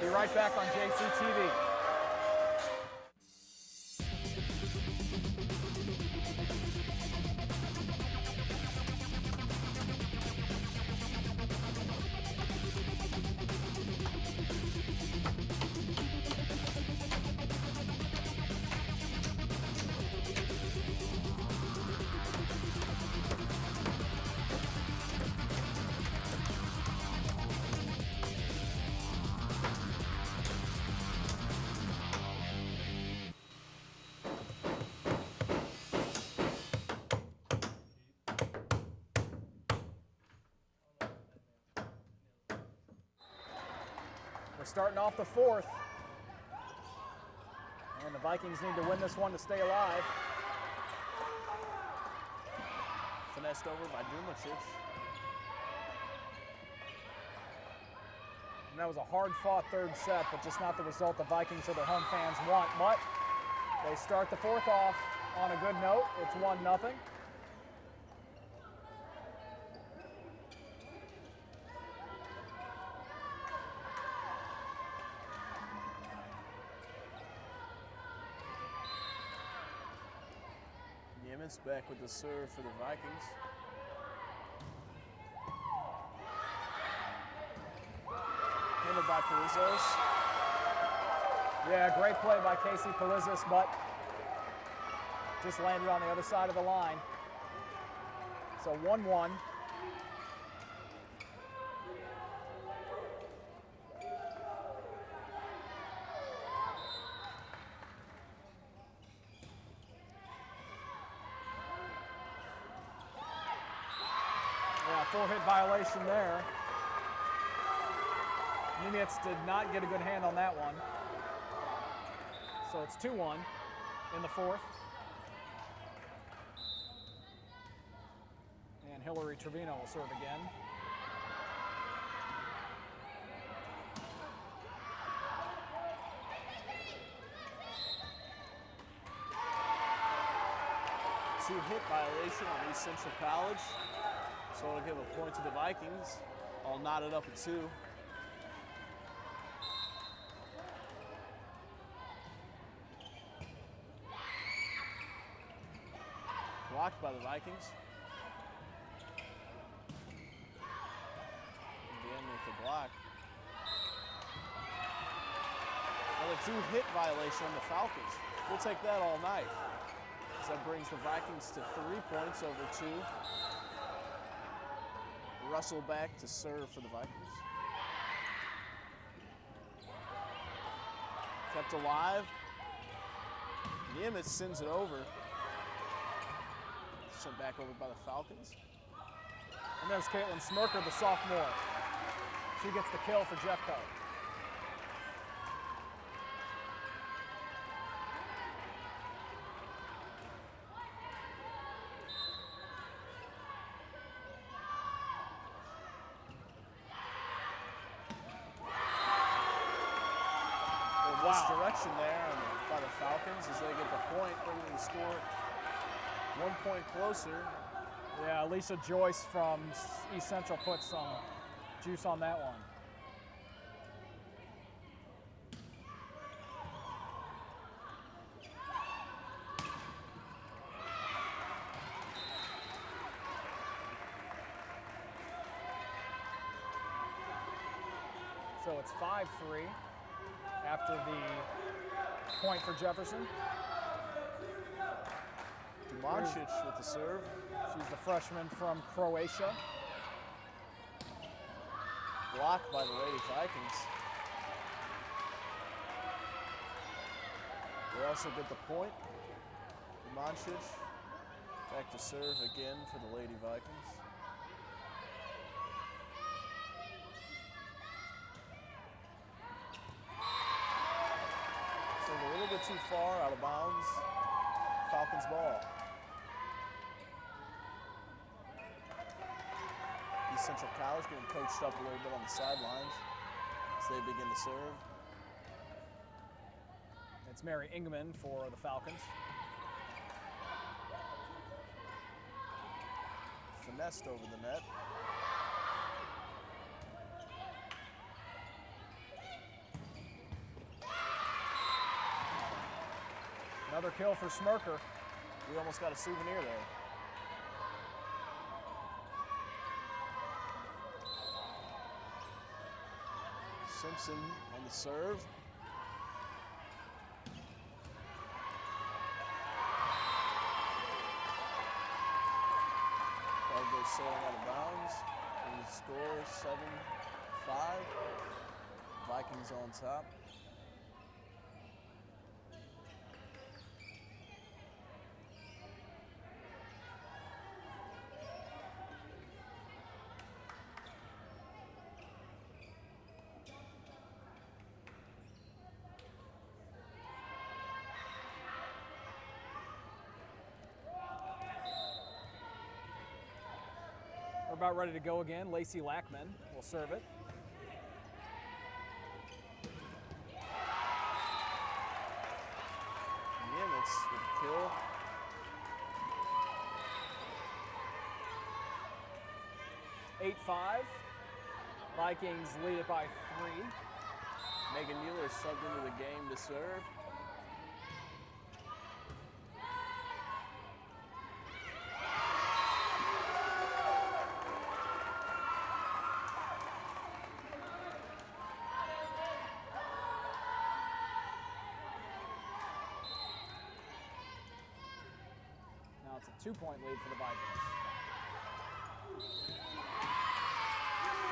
Be right back on JCTV. Starting off the fourth. And the Vikings need to win this one to stay alive. Finessed over by Dumicic. And that was a hard-fought third set, but just not the result the Vikings or their home fans want. But they start the fourth off on a good note. It's 1-0. Back with the serve for the Vikings. Handled by Palizos. Yeah, great play by Casey Palizos, but just landed on the other side of the line. So 1-1. Full-hit violation there. Nimitz did not get a good hand on that one. So it's 2-1 in the fourth. And Hillary Trevino will serve again. Two-hit violation on East Central College. So it'll give a point to the Vikings, all knotted up at 2. Blocked by the Vikings. Again with the block. Another two-hit violation on the Falcons. We'll take that all night. So that brings the Vikings to 3 points over 2. Russell back to serve for the Vikings. Kept alive. Nimitz sends it over. Sent back over by the Falcons. And there's Caitlin Smirker, the sophomore. She gets the kill for Jeffco. Misdirection there by the Falcons as they get the point, bringing the score 1 point closer. Yeah, Alicia Joyce from East Central put some juice on that one. So it's 5-3 after the point for Jefferson. Dumancic with the serve. She's the freshman from Croatia. Blocked by the Lady Vikings. They also get the point. Dumancic back to serve again for the Lady Vikings. A little bit too far out of bounds. Falcons ball. East Central College getting coached up a little bit on the sidelines as they begin to serve. It's Mary Ingman for the Falcons. Finessed over the net. Another kill for Smirker. We almost got a souvenir there. Simpson on the serve. Ball goes sailing out of bounds. And the score 7-5. Vikings on top. We're about ready to go again. Lacey Lackman will serve it. Nimitz with the kill. (8-5). Vikings lead it by 3. Megan Mueller subbed into the game to serve. Now it's a 2-point lead for the Vikings.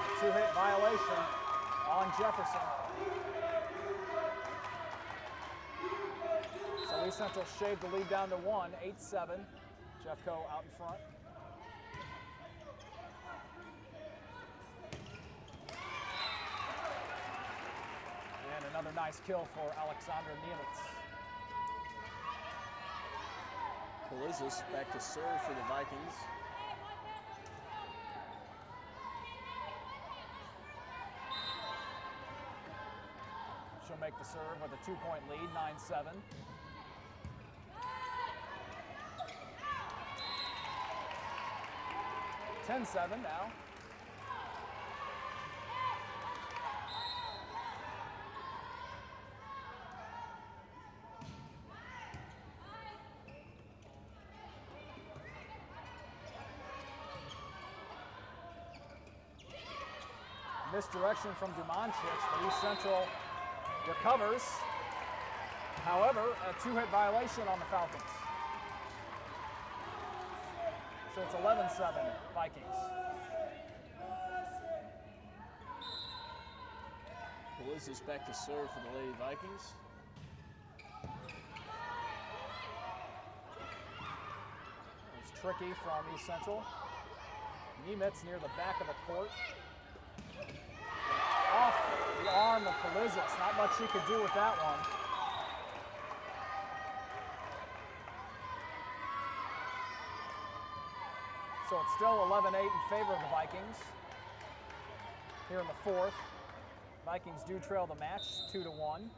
A 2-hit violation on Jefferson. So East Central shaved the lead down to 1, 8-7. Jeffco out in front. And another nice kill for Alexandra Nimitz. Polizis back to serve for the Vikings. She'll make the serve with a 2-point lead, 9-7. (10-7) now. Misdirection from Dumanchich, but East Central recovers. However, a 2-hit violation on the Falcons. So it's 11-7 Vikings. Polizis back to serve for the Lady Vikings. It's tricky from East Central. Nimitz near the back of the court. Off the arm of Polizis. Not much she could do with that one. So it's still 11-8 in favor of the Vikings. Here in the 4th. Vikings do trail the match 2-1.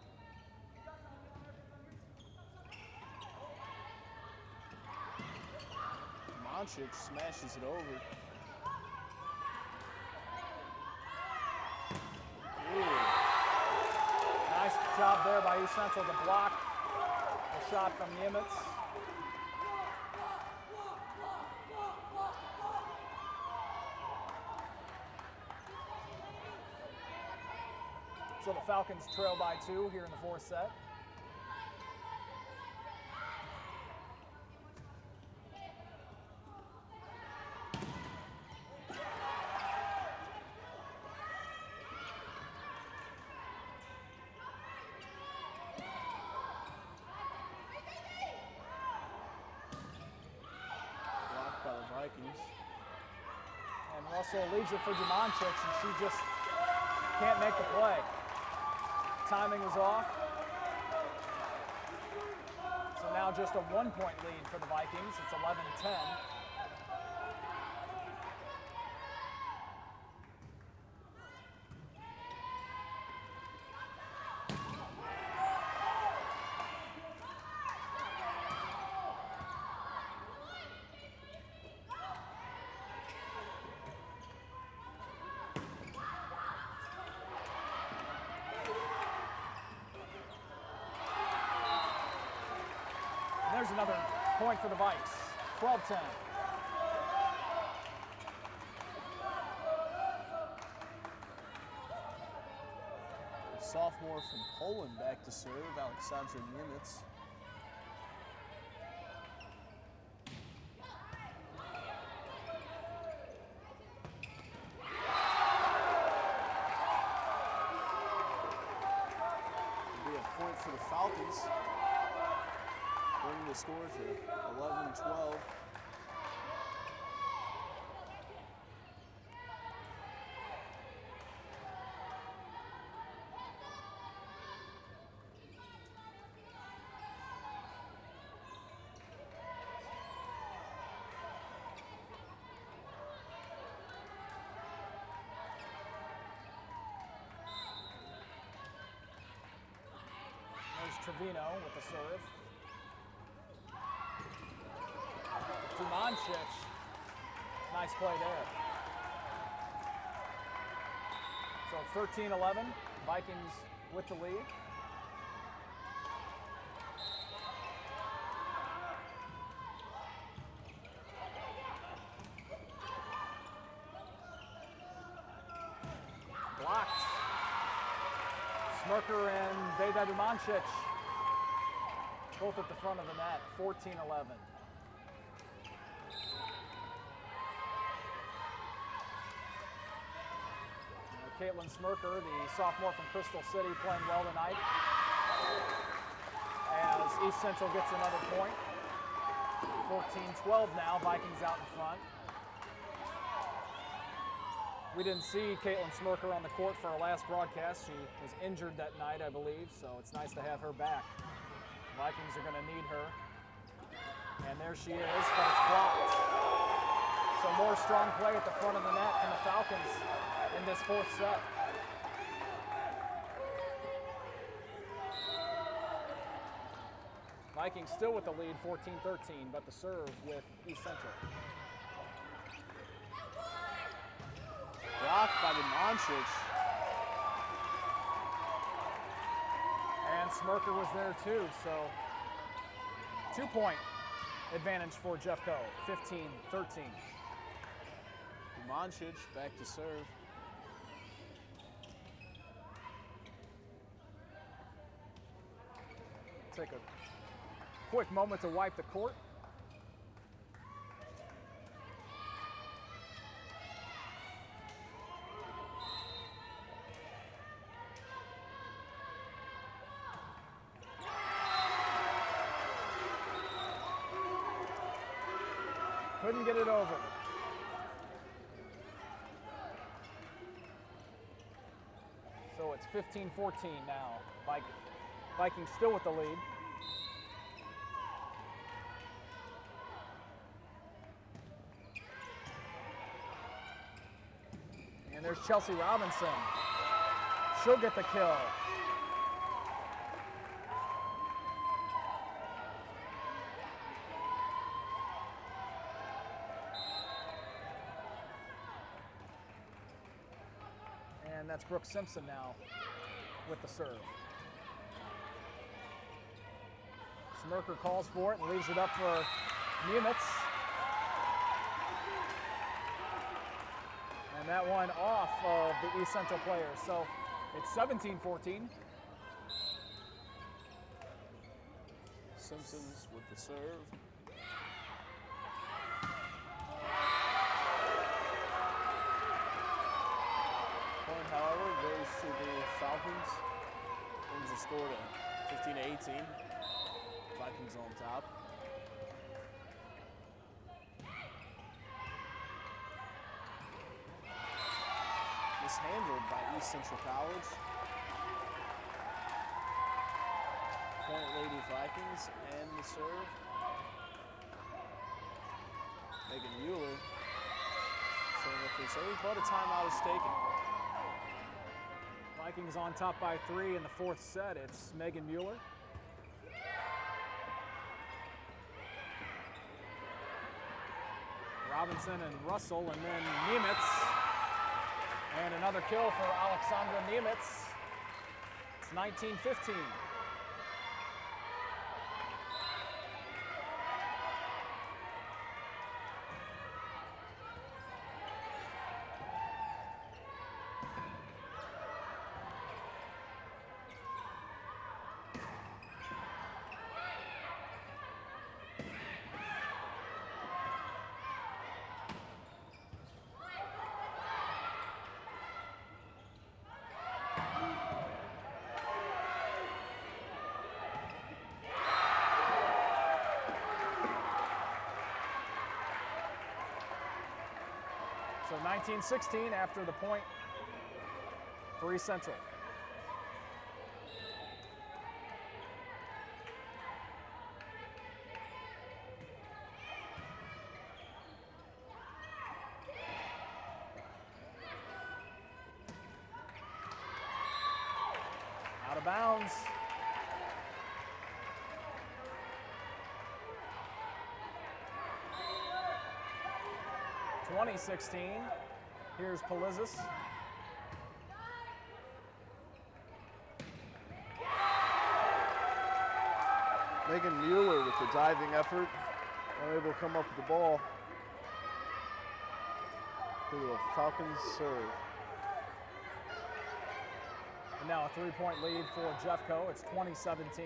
Monchik smashes it over. Ooh. Nice job there by East Central to block the shot from Nimitz. So the Falcons trail by 2 here in the 4th set. Blocked by the Vikings. And Russell leaves it for Dumanchich, and she just can't make the play. Timing was off. So now just a 1-point lead for the Vikings. It's 11-10. There's another point for the Vikes, 12-10. Sophomore from Poland back to serve, Alexandra Nimitz. It'll be a point for the Falcons. Bringing the score to 11-12. There's Trevino with the serve. Dumancic, nice play there. So 13-11, Vikings with the lead. Blocked. Smirker and Beda Dumancic, both at the front of the net, 14-11. Caitlin Smirker, the sophomore from Crystal City, playing well tonight. As East Central gets another point. 14-12 now, Vikings out in front. We didn't see Caitlin Smirker on the court for our last broadcast. She was injured that night, I believe, so it's nice to have her back. Vikings are going to need her. And there she is, but it's blocked. So more strong play at the front of the net from the Falcons in this fourth set. Vikings still with the lead, 14-13, but the serve with East Central. Blocked by Dumancic. And Smirker was there too, so 2-point advantage for Jeffco, 15-13. Dumancic back to serve. Take a quick moment to wipe the court. Couldn't get it over. So it's 15-14 now. Vikings still with the lead. And there's Chelsea Robinson. She'll get the kill. And that's Brooke Simpson now with the serve. Smirker calls for it and leaves it up for Nimitz. And that one off of the East Central players. So it's 17-14. Simpsons with the serve. Point, however, goes to the Falcons. Brings the score to 15-18. Vikings on top. Mishandled by East Central College. Lady Vikings, and the serve. Megan Mueller saying if there's any but a timeout is taken. Vikings on top by 3 in the fourth set. It's Megan Mueller. Robinson and Russell, and then Nemitz. And another kill for Alexandra Nemitz. It's 19-15. So 19-16 after the point for East Central. Out of bounds. (2016). Here's Polizis. Megan Mueller with the diving effort, unable to come up with the ball. To the Falcons serve. And now a three-point lead for Jeffco. It's 20-17.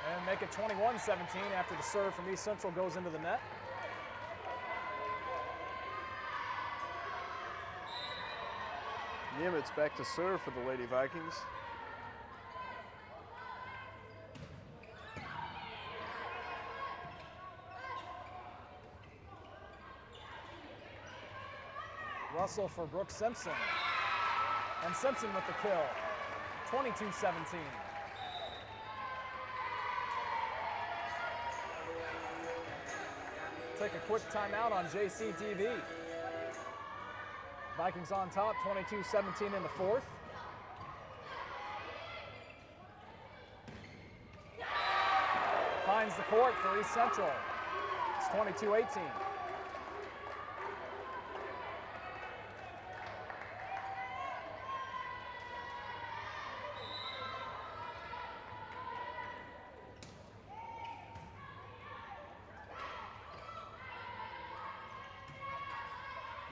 And make it 21-17 after the serve from East Central goes into the net. Nemitz back to serve for the Lady Vikings. Russell for Brooke Simpson. And Simpson with the kill. 22-17. Take a quick timeout on JCTV. Vikings on top, 22-17 in the fourth. Finds the court for East Central. It's 22-18.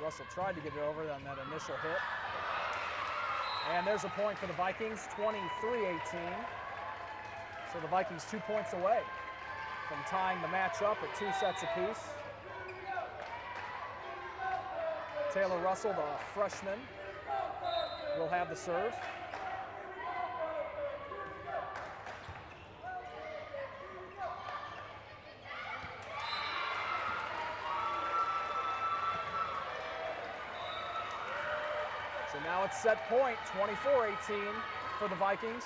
Russell tried to get it over on that initial hit. And there's a point for the Vikings, 23-18. So the Vikings 2 points away from tying the match up at 2 sets apiece. Taylor Russell, the freshman, will have the serve. So now it's set point, 24-18 for the Vikings.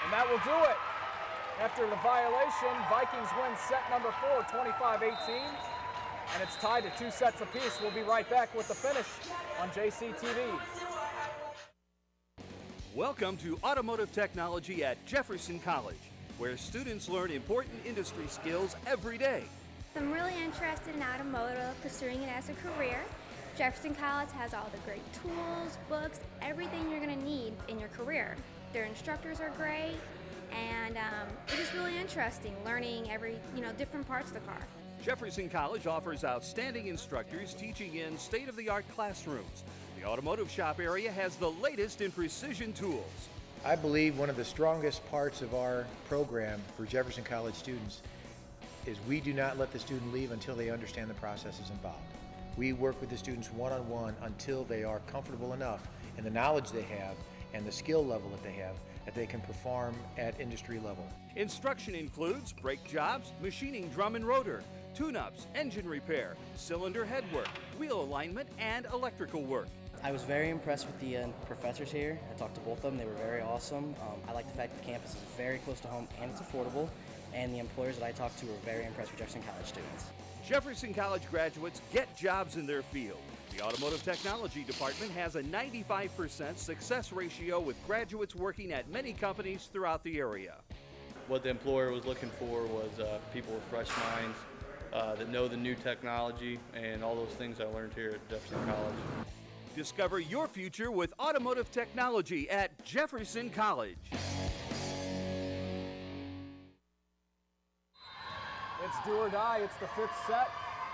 And that will do it. After the violation, Vikings win set number 4, 25-18. And it's tied to 2 sets apiece. We'll be right back with the finish on JCTV. Welcome to Automotive Technology at Jefferson College, where students learn important industry skills every day. I'm really interested in automotive, pursuing it as a career. Jefferson College has all the great tools, books, everything you're going to need in your career. Their instructors are great, and it is really interesting learning different parts of the car. Jefferson College offers outstanding instructors teaching in state-of-the-art classrooms. The automotive shop area has the latest in precision tools. I believe one of the strongest parts of our program for Jefferson College students is we do not let the student leave until they understand the processes involved. We work with the students one-on-one until they are comfortable enough in the knowledge they have and the skill level that they have that they can perform at industry level. Instruction includes brake jobs, machining drum and rotor, tune-ups, engine repair, cylinder head work, wheel alignment, and electrical work. I was very impressed with the professors here. I talked to both of them. They were very awesome. I like the fact that the campus is very close to home and it's affordable. And the employers that I talked to were very impressed with Jefferson College students. Jefferson College graduates get jobs in their field. The Automotive Technology Department has a 95% success ratio with graduates working at many companies throughout the area. What the employer was looking for was people with fresh minds that know the new technology and all those things I learned here at Jefferson College. Discover your future with automotive technology at Jefferson College. It's do or die. It's the fifth set.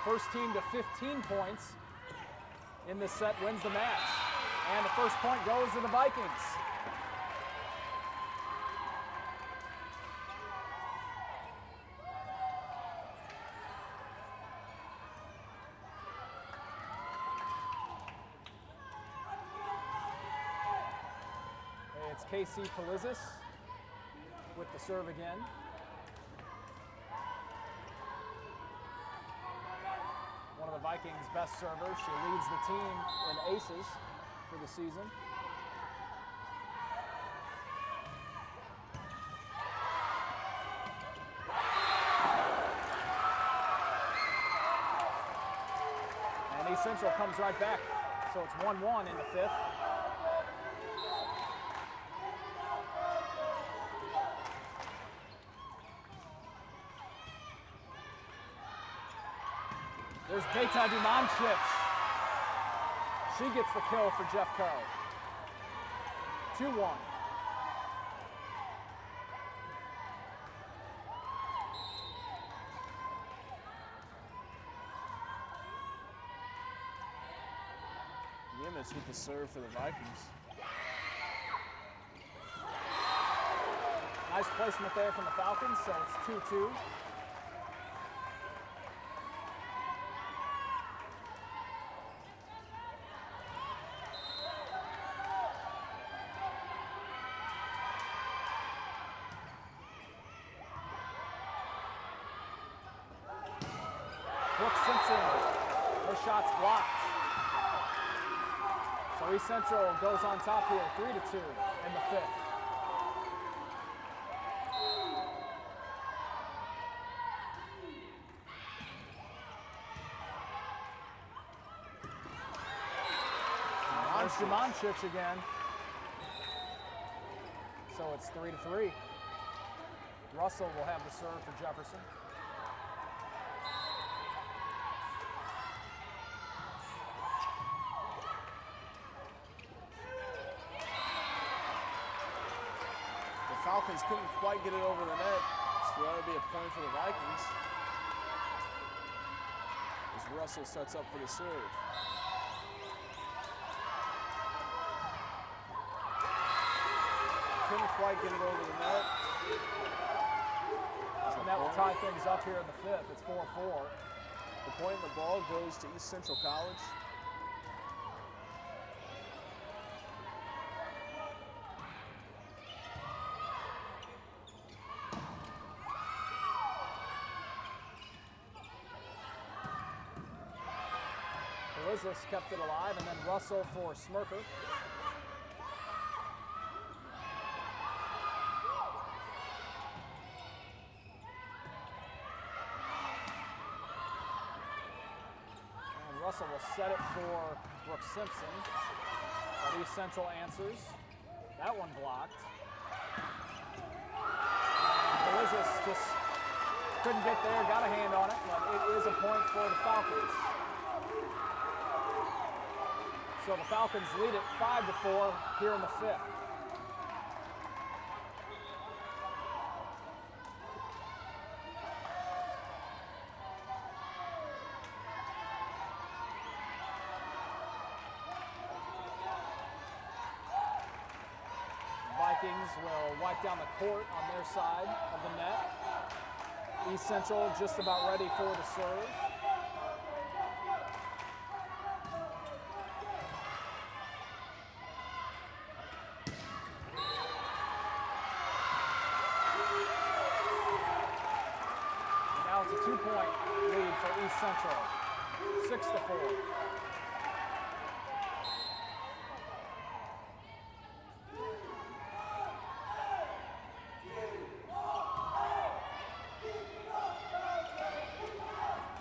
First team to 15 points in this set wins the match. And the first point goes to the Vikings. It's Casey Polizis with the serve again. One of the Vikings' best servers. She leads the team in aces for the season. And East Central comes right back. So it's 1-1 in the fifth. There's Beta Dumanchich. She gets the kill for Jeffco. 2-1. Yimis with the serve for the Vikings. Nice placement there from the Falcons, so it's 2-2. Her shot's blocked. So East Central goes on top here, 3-2 in the fifth. There's Dumanchich again. So it's 3-3. Russell will have the serve for Jefferson. Falcons couldn't quite get it over the net, so that'll be a point for the Vikings as Russell sets up for the serve. Couldn't quite get it over the net. And that will tie things up here in the fifth. It's 4-4. The point in the ball goes to East Central College. Elizabeth kept it alive, and then Russell for Smirker. And Russell will set it for Brooke Simpson. But East Central answers. That one blocked. Elizabeth just couldn't get there, got a hand on it, but it is a point for the Falcons. So the Falcons lead it 5-4 here in the fifth. Vikings will wipe down the court on their side of the net. East Central just about ready for the serve. 6-point lead for East Central. 6-4.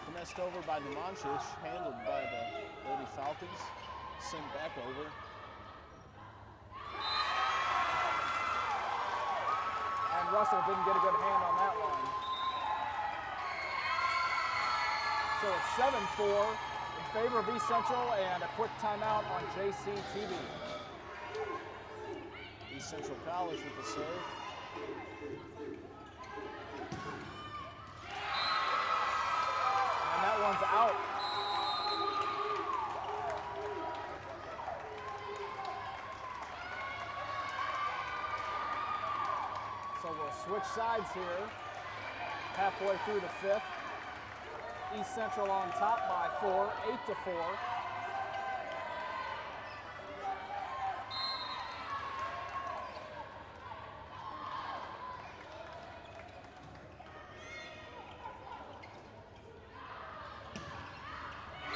Finessed over by Dumancic, handled by the Lady Falcons, sent back over. And Russell didn't get a good hand on that one. So it's 7-4 in favor of East Central, and a quick timeout on JCTV. East Central College with the serve. And that one's out. So we'll switch sides here. Halfway through the fifth. East Central on top by 4, 8-4.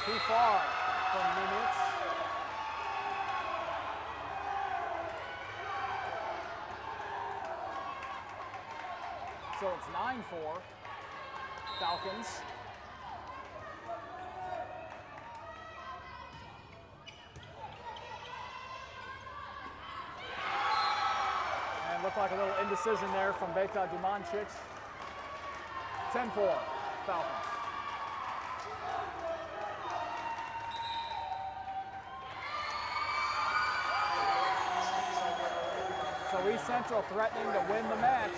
Too far from Nimitz. So it's 9-4. Falcons. And looked like a little indecision there from Beta Dumancic. 10-4, Falcons. So East Central threatening to win the match.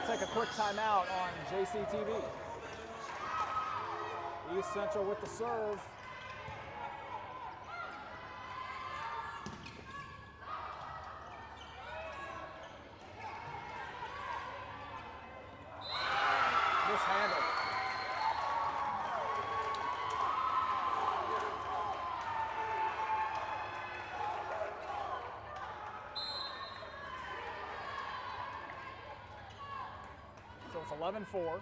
Take a quick timeout on JCTV. East Central with the serve. Mishandled. So it's 11-4.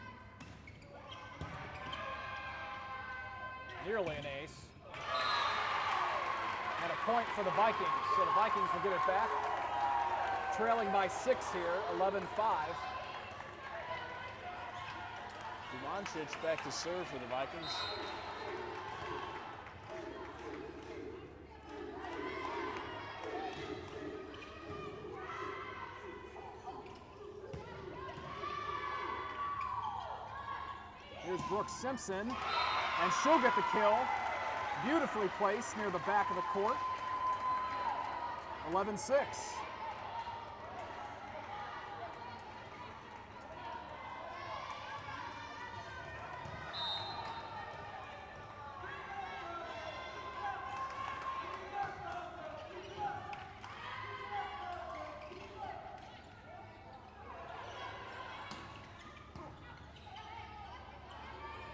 Nearly an ace. And a point for the Vikings. So the Vikings will get it back. Trailing by 6 here, 11-5. Dumancic back to serve for the Vikings. Here's Brooke Simpson, and she'll get the kill. Beautifully placed near the back of the court. 11-6.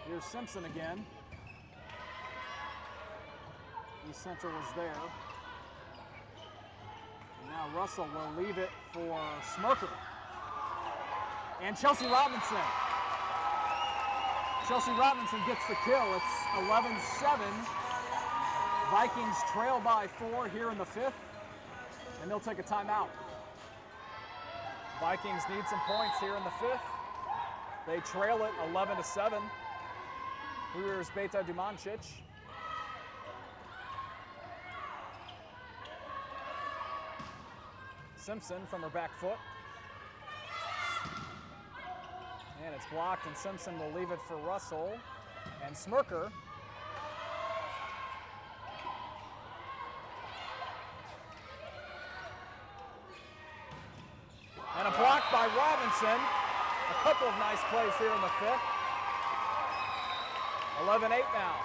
Here's Simpson again. East Central was there. And now Russell will leave it for Smirker. And Chelsea Robinson. Chelsea Robinson gets the kill. It's 11-7. Vikings trail by 4 here in the 5th. And they'll take a timeout. Vikings need some points here in the 5th. They trail it 11-7. Here's Beta Dumancic. Simpson from her back foot. And it's blocked, and Simpson will leave it for Russell. And Smirker. And a block by Robinson. A couple of nice plays here in the 5th. 11-8 now.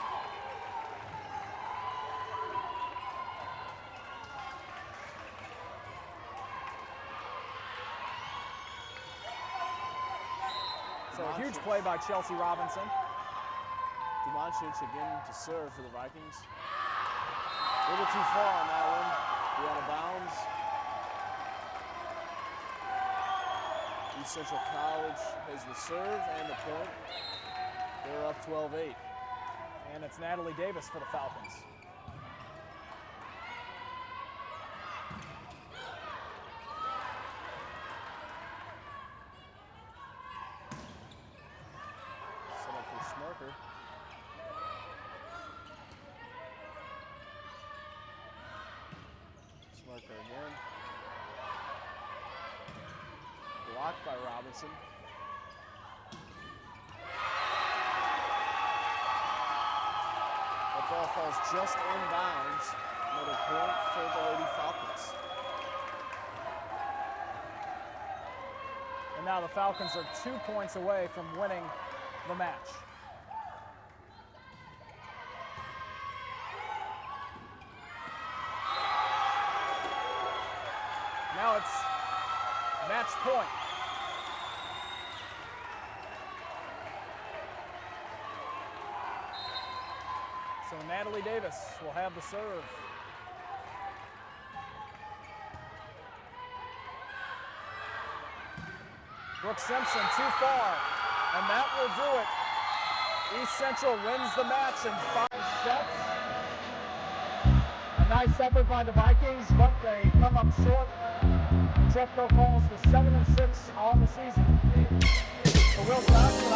So a huge play by Chelsea Robinson. Dumancic again to serve for the Vikings. A little too far on that one. Be out of bounds. East Central College has the serve and the point. They're up 12-8. And it's Natalie Davis for the Falcons. Set up for Smarker. Smarker again. Blocked by Robinson. That ball falls just inbounds. Another point for the Lady Falcons. And now the Falcons are 2 points away from winning the match. Now it's match point. So Natalie Davis will have the serve. Brooke Simpson too far, and that will do it. East Central wins the match in 5 sets. A nice effort by the Vikings, but they come up short. Jeffco falls to 7-6 on the season. For Will Johnson,